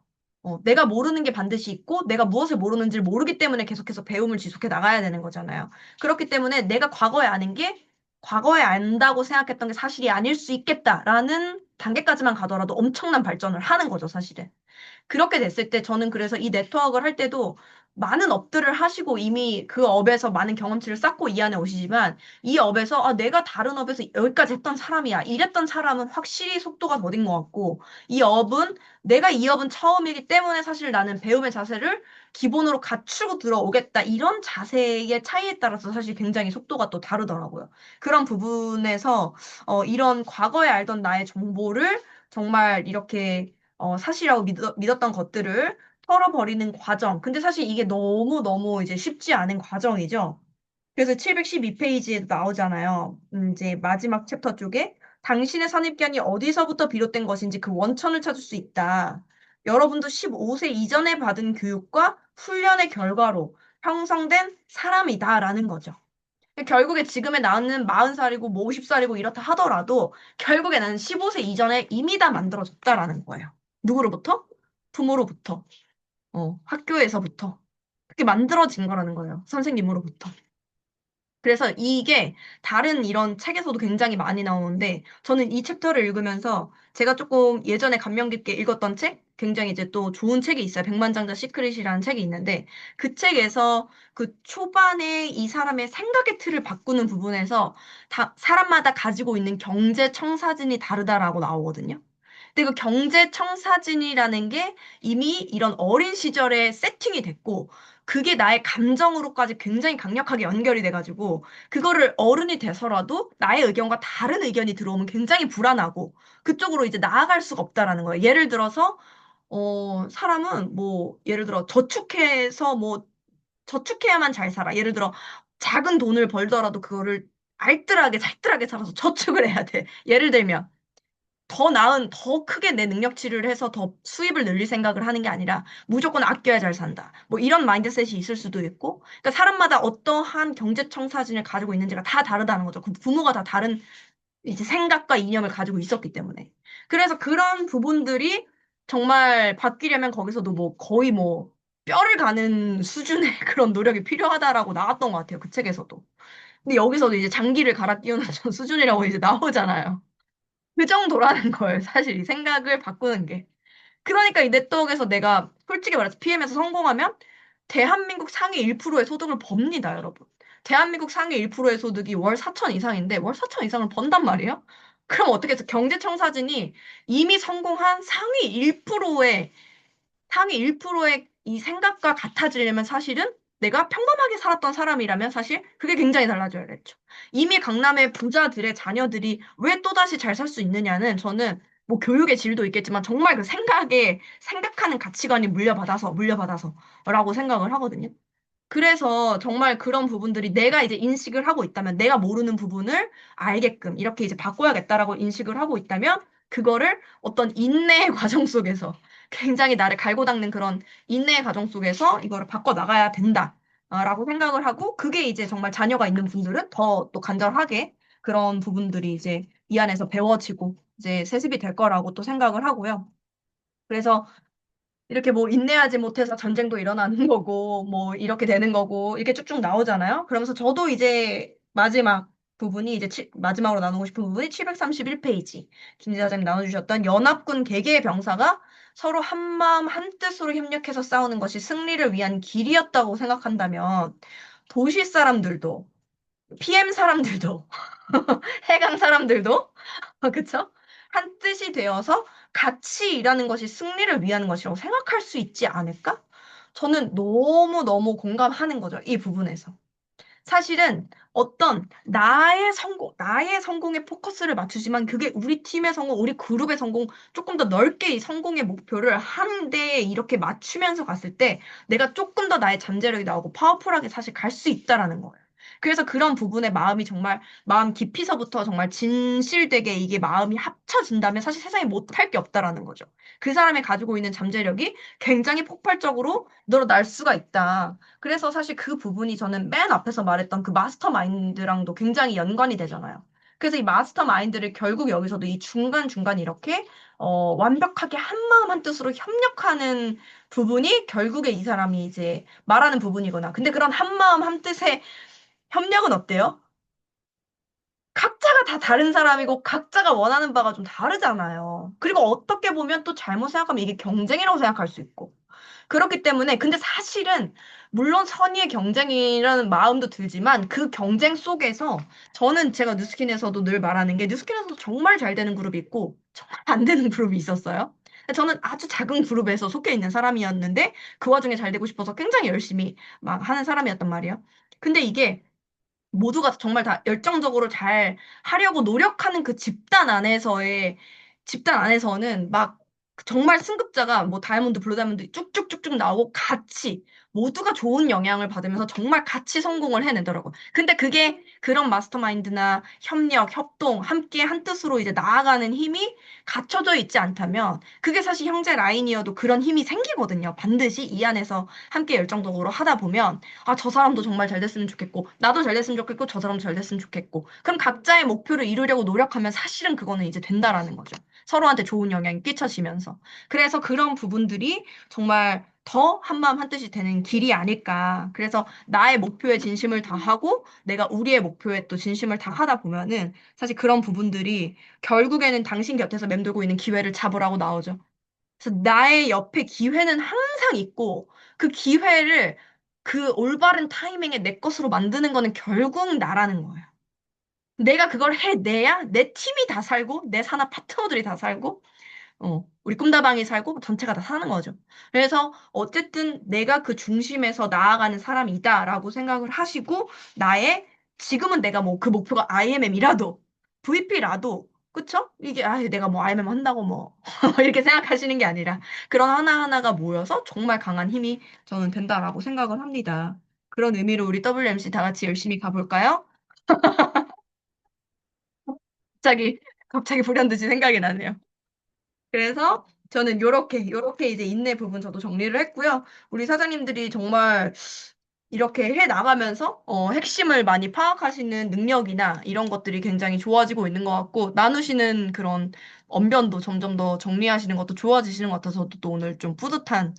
내가 모르는 게 반드시 있고 내가 무엇을 모르는지를 모르기 때문에 계속해서 배움을 지속해 나가야 되는 거잖아요. 그렇기 때문에 내가 과거에 아는 게 과거에 안다고 생각했던 게 사실이 아닐 수 있겠다라는 단계까지만 가더라도 엄청난 발전을 하는 거죠, 사실은. 그렇게 됐을 때 저는 그래서 이 네트워크를 할 때도 많은 업들을 하시고 이미 그 업에서 많은 경험치를 쌓고 이 안에 오시지만 이 업에서 아, 내가 다른 업에서 여기까지 했던 사람이야. 이랬던 사람은 확실히 속도가 더딘 것 같고 이 업은 내가 이 업은 처음이기 때문에 사실 나는 배움의 자세를 기본으로 갖추고 들어오겠다. 이런 자세의 차이에 따라서 사실 굉장히 속도가 또 다르더라고요. 그런 부분에서 이런 과거에 알던 나의 정보를 정말 이렇게 사실이라고 믿었던 것들을 털어버리는 과정. 근데 사실 이게 너무너무 이제 쉽지 않은 과정이죠. 그래서 712페이지에도 나오잖아요. 이제 마지막 챕터 쪽에 당신의 선입견이 어디서부터 비롯된 것인지 그 원천을 찾을 수 있다. 여러분도 15세 이전에 받은 교육과 훈련의 결과로 형성된 사람이다라는 거죠. 결국에 지금의 나는 40살이고 뭐 50살이고 이렇다 하더라도 결국에 나는 15세 이전에 이미 다 만들어졌다라는 거예요. 누구로부터? 부모로부터, 학교에서부터. 그게 만들어진 거라는 거예요. 선생님으로부터. 그래서 이게 다른 이런 책에서도 굉장히 많이 나오는데 저는 이 챕터를 읽으면서 제가 조금 예전에 감명 깊게 읽었던 책, 굉장히 이제 또 좋은 책이 있어요. 백만장자 시크릿이라는 책이 있는데 그 책에서 그 초반에 이 사람의 생각의 틀을 바꾸는 부분에서 사람마다 가지고 있는 경제 청사진이 다르다라고 나오거든요. 근데 그 경제 청사진이라는 게 이미 이런 어린 시절에 세팅이 됐고 그게 나의 감정으로까지 굉장히 강력하게 연결이 돼가지고 그거를 어른이 돼서라도 나의 의견과 다른 의견이 들어오면 굉장히 불안하고 그쪽으로 이제 나아갈 수가 없다라는 거예요. 예를 들어서 사람은 뭐 예를 들어 저축해서 뭐 저축해야만 잘 살아. 예를 들어 작은 돈을 벌더라도 그거를 알뜰하게 살뜰하게 살아서 저축을 해야 돼. 예를 들면 더 크게 내 능력치를 해서 더 수입을 늘릴 생각을 하는 게 아니라 무조건 아껴야 잘 산다. 뭐 이런 마인드셋이 있을 수도 있고, 그러니까 사람마다 어떠한 경제청 사진을 가지고 있는지가 다 다르다는 거죠. 그 부모가 다 다른 이제 생각과 이념을 가지고 있었기 때문에. 그래서 그런 부분들이 정말 바뀌려면 거기서도 뭐 거의 뭐 뼈를 가는 수준의 그런 노력이 필요하다라고 나왔던 것 같아요. 그 책에서도. 근데 여기서도 이제 장기를 갈아 끼우는 수준이라고 이제 나오잖아요. 그 정도라는 거예요. 사실 이 생각을 바꾸는 게. 그러니까 이 네트워크에서 내가 솔직히 말해서 PM에서 성공하면 대한민국 상위 1%의 소득을 법니다, 여러분. 대한민국 상위 1%의 소득이 월 4천 이상인데 월 4천 이상을 번단 말이에요? 그럼 어떻게 해서 경제청사진이 이미 성공한 상위 1%의 이 생각과 같아지려면 사실은 내가 평범하게 살았던 사람이라면 사실 그게 굉장히 달라져야겠죠. 이미 강남의 부자들의 자녀들이 왜 또다시 잘 살 수 있느냐는 저는 뭐 교육의 질도 있겠지만 정말 그 생각하는 가치관이 물려받아서라고 생각을 하거든요. 그래서 정말 그런 부분들이 내가 이제 인식을 하고 있다면, 내가 모르는 부분을 알게끔 이렇게 이제 바꿔야겠다라고 인식을 하고 있다면, 그거를 어떤 인내의 과정 속에서 굉장히 나를 갈고 닦는 그런 인내의 과정 속에서 이거를 바꿔 나가야 된다. 라고 생각을 하고, 그게 이제 정말 자녀가 있는 분들은 더 또 간절하게 그런 부분들이 이제 이 안에서 배워지고 이제 세습이 될 거라고 또 생각을 하고요. 그래서 이렇게 뭐 인내하지 못해서 전쟁도 일어나는 거고, 뭐 이렇게 되는 거고, 이렇게 쭉쭉 나오잖아요. 그러면서 저도 이제 마지막 부분이 이제 마지막으로 나누고 싶은 부분이 731페이지. 김 지사장님 나눠주셨던 연합군 개개의 병사가 서로 한마음 한뜻으로 협력해서 싸우는 것이 승리를 위한 길이었다고 생각한다면 도시 사람들도 PM 사람들도 해강 사람들도 그쵸? 한 뜻이 되어서 같이 일하는 것이 승리를 위한 것이라고 생각할 수 있지 않을까? 저는 너무너무 공감하는 거죠. 이 부분에서. 사실은 어떤 나의 성공에 포커스를 맞추지만 그게 우리 팀의 성공, 우리 그룹의 성공, 조금 더 넓게 이 성공의 목표를 한 대에 이렇게 맞추면서 갔을 때 내가 조금 더 나의 잠재력이 나오고 파워풀하게 사실 갈 수 있다라는 거예요. 그래서 그런 부분에 마음이 정말 마음 깊이서부터 정말 진실되게 이게 마음이 합쳐진다면 사실 세상에 못할 게 없다라는 거죠. 그 사람이 가지고 있는 잠재력이 굉장히 폭발적으로 늘어날 수가 있다. 그래서 사실 그 부분이 저는 맨 앞에서 말했던 그 마스터 마인드랑도 굉장히 연관이 되잖아요. 그래서 이 마스터 마인드를 결국 여기서도 이 중간중간 이렇게 완벽하게 한마음 한뜻으로 협력하는 부분이 결국에 이 사람이 이제 말하는 부분이구나. 근데 그런 한마음 한뜻의 협력은 어때요? 각자가 다 다른 사람이고 각자가 원하는 바가 좀 다르잖아요. 그리고 어떻게 보면 또 잘못 생각하면 이게 경쟁이라고 생각할 수 있고. 그렇기 때문에 근데 사실은 물론 선의의 경쟁이라는 마음도 들지만 그 경쟁 속에서 저는 제가 뉴스킨에서도 늘 말하는 게 뉴스킨에서도 정말 잘 되는 그룹이 있고 정말 안 되는 그룹이 있었어요. 저는 아주 작은 그룹에서 속해 있는 사람이었는데 그 와중에 잘 되고 싶어서 굉장히 열심히 막 하는 사람이었단 말이에요. 근데 이게 모두가 정말 다 열정적으로 잘 하려고 노력하는 그 집단 안에서는 막 정말 승급자가 뭐 다이아몬드, 블루 다이아몬드 쭉쭉쭉쭉 나오고 같이 모두가 좋은 영향을 받으면서 정말 같이 성공을 해내더라고요. 근데 그게 그런 마스터마인드나 협력, 협동, 함께 한 뜻으로 이제 나아가는 힘이 갖춰져 있지 않다면 그게 사실 형제 라인이어도 그런 힘이 생기거든요. 반드시 이 안에서 함께 열정적으로 하다 보면 아, 저 사람도 정말 잘 됐으면 좋겠고, 나도 잘 됐으면 좋겠고, 저 사람도 잘 됐으면 좋겠고. 그럼 각자의 목표를 이루려고 노력하면 사실은 그거는 이제 된다라는 거죠. 서로한테 좋은 영향이 끼쳐지면서. 그래서 그런 부분들이 정말 더 한마음 한뜻이 되는 길이 아닐까. 그래서 나의 목표에 진심을 다하고 내가 우리의 목표에 또 진심을 다하다 보면은 사실 그런 부분들이 결국에는 당신 곁에서 맴돌고 있는 기회를 잡으라고 나오죠. 그래서 나의 옆에 기회는 항상 있고 그 기회를 그 올바른 타이밍에 내 것으로 만드는 거는 결국 나라는 거예요. 내가 그걸 해내야 내 팀이 다 살고 내 산하 파트너들이 다 살고 우리 꿈다방이 살고 전체가 다 사는 거죠. 그래서 어쨌든 내가 그 중심에서 나아가는 사람이다라고 생각을 하시고 나의 지금은 내가 뭐 그 목표가 IMM이라도 VP라도 그쵸? 이게 내가 뭐 IMM 한다고 뭐 이렇게 생각하시는 게 아니라 그런 하나하나가 모여서 정말 강한 힘이 저는 된다라고 생각을 합니다. 그런 의미로 우리 WMC 다 같이 열심히 가볼까요? 갑자기 갑자기 불현듯이 생각이 나네요. 그래서 저는 요렇게 이제 인내 부분 저도 정리를 했고요. 우리 사장님들이 정말 이렇게 해 나가면서 핵심을 많이 파악하시는 능력이나 이런 것들이 굉장히 좋아지고 있는 것 같고 나누시는 그런 언변도 점점 더 정리하시는 것도 좋아지시는 것 같아서 저도 또 오늘 좀 뿌듯한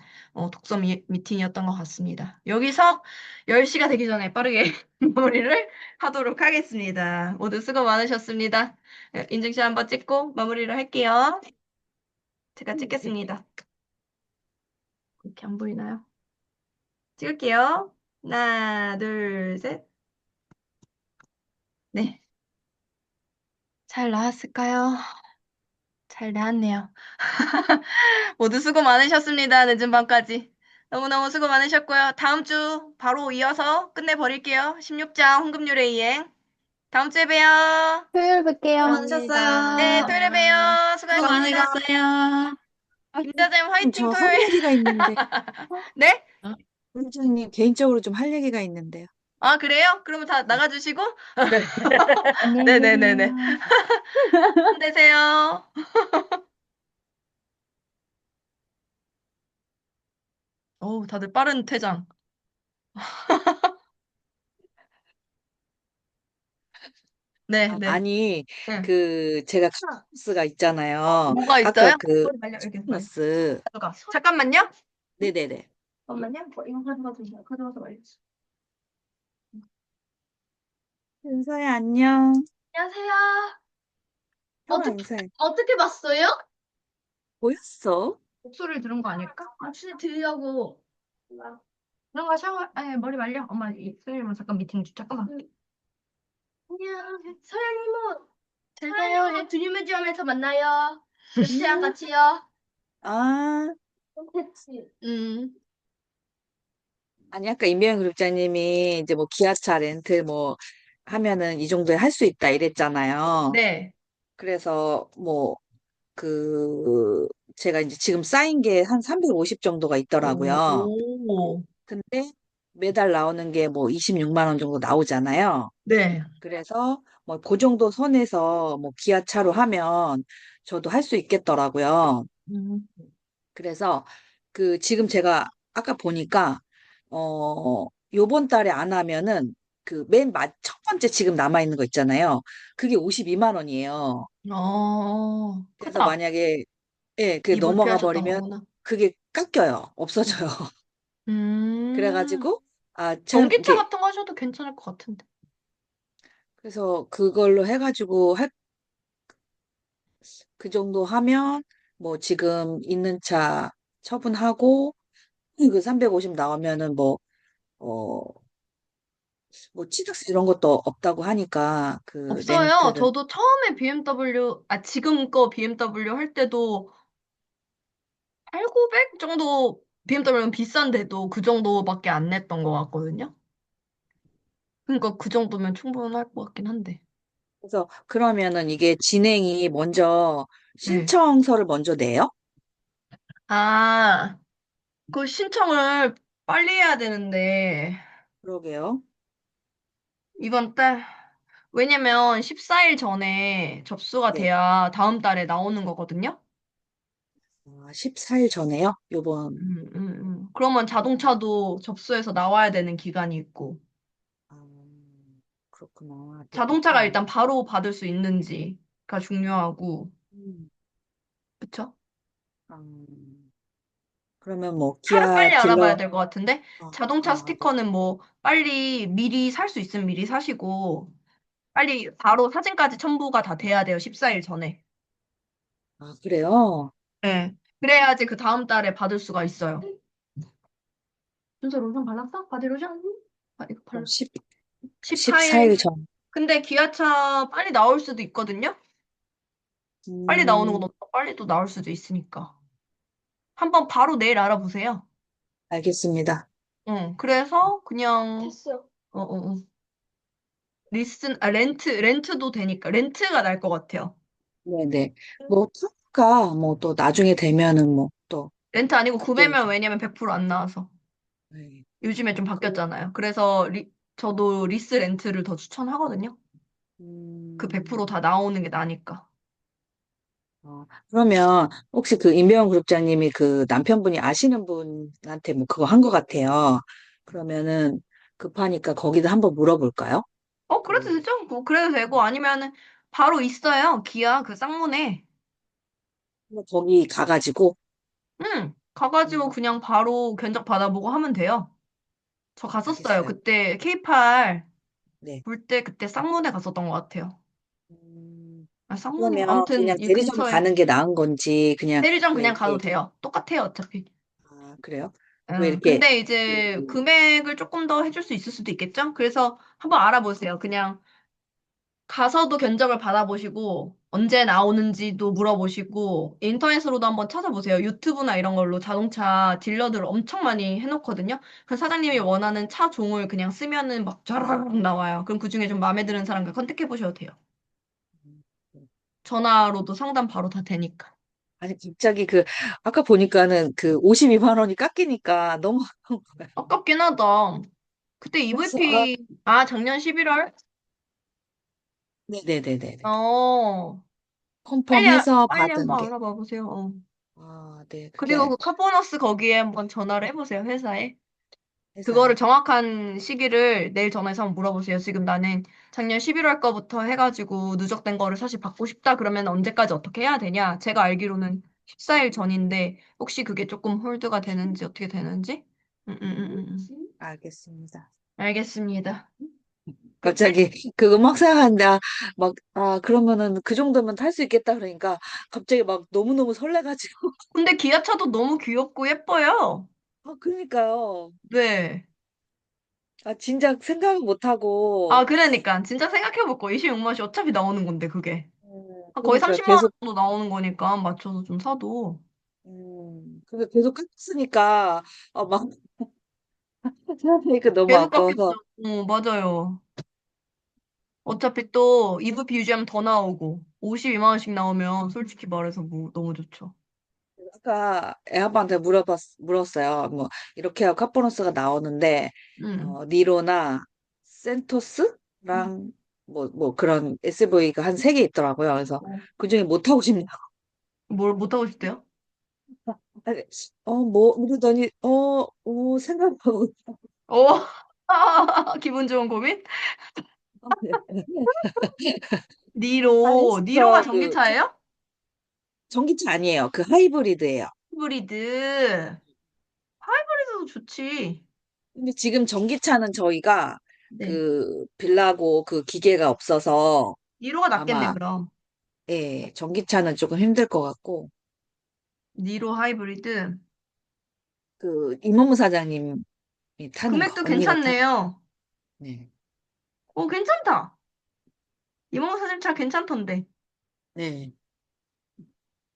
독서 미팅이었던 것 같습니다. 여기서 10시가 되기 전에 빠르게 마무리를 하도록 하겠습니다. 모두 수고 많으셨습니다. 인증샷 한번 찍고 마무리를 할게요. 제가 찍겠습니다. 이렇게 안 보이나요? 찍을게요. 하나, 둘, 셋. 네. 잘 나왔을까요? 잘 나왔네요. 모두 수고 많으셨습니다. 늦은 밤까지. 너무너무 수고 많으셨고요. 다음 주 바로 이어서 끝내버릴게요. 16장 황금률의 이행. 다음 주에 봬요. 토요일 수고 뵐게요. 네, 많으셨어요. 토요일에 봬요. 수고 수고하셨습니다. 많으셨어요. 김자쌤 저 화이팅 할 토요일. 얘기가 있는데, 네? 원장님 개인적으로 좀 할 얘기가 있는데요. 아, 그래요? 그러면 다 나가주시고. 안녕히 네네네네. 계세요. 힘내세요. 어우, 다들 빠른 퇴장. 네, 네. 아니, 네. 제가 크리스마스가 있잖아요. 뭐가 아까 있어요? 머리 말려, 여기 말려. 크리스마스. 가져가. 잠깐만요. 네네네. 잠깐만요. 이거 가져가서 말려. 은서야, 안녕. 안녕하세요. 형아, 어떻게, 인사해. 어떻게 봤어요? 보였어? 목소리를 들은 거 아닐까? 아, 진짜 들으려고. 너가 샤워, 아니, 머리 말려. 엄마, 서영이랑 잠깐 미팅 중, 잠깐만. 안녕. 서영이모. 서영이모 드림뮤지엄에서 만나요. 렌트랑 같이요. 아, 콘텐츠. 아니, 아까 임병현 그룹자님이 이제 뭐 기아차 렌트 뭐 하면은 이 정도에 할 수 있다 이랬잖아요. 네. 그래서 뭐, 그, 제가 이제 지금 쌓인 게 한 350 정도가 있더라고요. 오. 근데 매달 나오는 게 뭐 26만 원 정도 나오잖아요. 네. 그래서 뭐 그 정도 선에서 뭐 기아차로 하면 저도 할 수 있겠더라고요. 음. 그래서 지금 제가 아까 보니까 요번 달에 안 하면은 첫 번째 지금 남아 있는 거 있잖아요. 그게 52만 원이에요. 그래서 크다. 만약에 예, 그게 넘어가 입을피하셨던 버리면 거구나. 그게 깎여요. 없어져요. 음. 그래가지고 참 전기차 이게 같은 거 하셔도 괜찮을 것 같은데. 그래서 그걸로 해가지고 그 정도 하면 뭐 지금 있는 차 처분하고 그 350 나오면은 어, 뭐 취득세 이런 것도 없다고 하니까 그 없어요. 렌트를 저도 처음에 BMW, 지금 거 BMW 할 때도 8, 900 정도 BMW는 비싼데도 그 정도밖에 안 냈던 것 같거든요. 그러니까 그 정도면 충분할 것 같긴 한데. 그래서 그러면은 이게 진행이 먼저 네. 신청서를 먼저 내요? 아, 그 신청을 빨리 해야 되는데, 그러게요. 이번 달, 왜냐면 14일 전에 접수가 네. 돼야 다음 달에 나오는 거거든요. 14일 전에요? 요번 그러면 자동차도 접수해서 나와야 되는 기간이 있고, 아, 그렇구나. 자동차가 똑같구나. 일단 바로 받을 수 있는지가 중요하고, 음, 그쵸? 음, 그러면 뭐 차를 기아 빨리 알아봐야 딜러 될 것 같은데, 어, 자동차 네. 스티커는 뭐, 빨리 미리 살 수 있으면 미리 사시고, 빨리 바로 사진까지 첨부가 다 돼야 돼요, 14일 전에. 그래요? 네. 그래야지 그 다음 달에 받을 수가 있어요. 준서 로션 발랐어? 바디 로션? 이거 그럼 발랐어. 14일 14일. 전. 근데 기아차 빨리 나올 수도 있거든요? 빨리 나오는 건 음, 없고 빨리도 나올 수도 있으니까. 한번 바로 내일 알아보세요. 알겠습니다. 응, 그래서 그냥, 렌트도 되니까. 렌트가 날 것 같아요. 네네. 뭐, 차가 뭐 또 나중에 되면은 뭐 또 렌트 아니고 그때, 구매면 왜냐면 100%안 나와서. 네. 요즘에 좀 바뀌었잖아요. 그래서 저도 리스 렌트를 더 추천하거든요. 그 음, 100%다 나오는 게 나니까. 그러면 혹시 그 임병헌 그룹장님이 그 남편분이 아시는 분한테 뭐 그거 한 것 같아요. 그러면은 급하니까 거기다 한번 물어볼까요? 그래도 그, 되죠? 뭐, 그래도 되고, 아니면은, 바로 있어요. 기아 그 쌍문에. 거기 가가지고, 응, 가가지고 음, 그냥 바로 견적 받아보고 하면 돼요. 저 갔었어요. 알겠어요. 그때 K8 네. 볼 때 그때 쌍문에 갔었던 것 같아요. 음, 아, 쌍문인가? 그러면 그냥 아무튼 이 대리점 근처에 가는 게 나은 건지, 그냥 대리점 왜 그냥 가도 이렇게, 돼요. 똑같아요, 어차피. 아, 그래요? 왜 응, 이렇게, 근데 이제 그, 금액을 조금 더 해줄 수 있을 수도 있겠죠? 그래서 한번 알아보세요. 그냥 가서도 견적을 받아보시고, 언제 나오는지도 물어보시고, 인터넷으로도 한번 찾아보세요. 유튜브나 이런 걸로 자동차 딜러들 엄청 많이 해놓거든요. 그 사장님이 원하는 차 종을 그냥 쓰면은 막 쫘라락 나와요. 그럼 그 중에 좀 마음에 드는 사람과 컨택해보셔도 돼요. 전화로도 상담 바로 다 되니까. 아니, 갑자기 아까 보니까는 52만 원이 깎이니까 너무 아까운 거예요. 아깝긴 하다. 그때 그래서, 작년 11월? 네네네네. 어, 컨펌해서 빨리 받은 한번 게. 알아봐 보세요. 아, 네, 그리고 그 카보너스 거기에 한번 전화를 해보세요, 회사에. 그거를 회사에. 정확한 시기를 내일 전화해서 한번 물어보세요. 지금 나는 작년 11월 거부터 해가지고 누적된 거를 사실 받고 싶다. 그러면 언제까지 어떻게 해야 되냐? 제가 알기로는 14일 전인데 혹시 그게 조금 홀드가 되는지 어떻게 되는지? 알겠습니다. 알겠습니다. 갑자기 막 생각한다. 막, 그러면은 그 정도면 탈 수 있겠다. 그러니까 갑자기 막 너무너무 설레가지고. 근데 기아차도 너무 귀엽고 예뻐요. 그러니까요. 네. 진작 생각을 못 아, 하고. 그러니까 진짜 생각해볼 거 26만 원 어차피 나오는 건데 그게. 거의 그러니까 30만 원 계속, 정도 나오는 거니까 맞춰서 좀 사도. 근데 계속 깎으니까, 막, 생각하니까 너무 계속 깎겠죠. 아까워서. 맞아요. 어차피 또 EVP 유지하면 더 나오고 52만 원씩 나오면 솔직히 말해서 뭐 너무 좋죠. 아까 애 아빠한테 물었어요. 뭐, 이렇게 하고 카보너스가 나오는데, 음. 니로나 센토스랑 그런 SUV가 한 세 개 있더라고요. 그래서 어, 그중에 뭐 타고 싶냐고. 뭘 못하고 싶대요? 아니, 이러더니, 생각하고 어, 기분 좋은 고민? 니로가 하이스터 전기차예요? 전기차 아니에요. 하이브리드예요. 하이브리드. 하이브리드도 좋지. 근데 지금 전기차는 저희가 네. 빌라고 기계가 없어서 니로가 낫겠네, 아마, 그럼. 예, 전기차는 조금 힘들 것 같고, 니로 하이브리드. 이모무 사장님이 타는 거, 금액도 언니가 타는 거. 괜찮네요. 네. 괜찮다. 이모 사진차 괜찮던데. 네.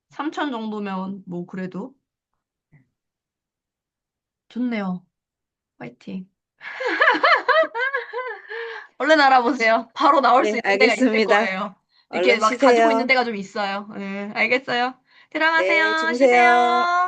3천 정도면 뭐 그래도 좋네요. 화이팅. 얼른 알아보세요. 바로 나올 수 네, 있는 데가 있을 알겠습니다. 거예요. 이렇게 얼른 막 가지고 있는 쉬세요. 데가 좀 있어요. 네, 알겠어요. 네, 들어가세요. 주무세요. 쉬세요.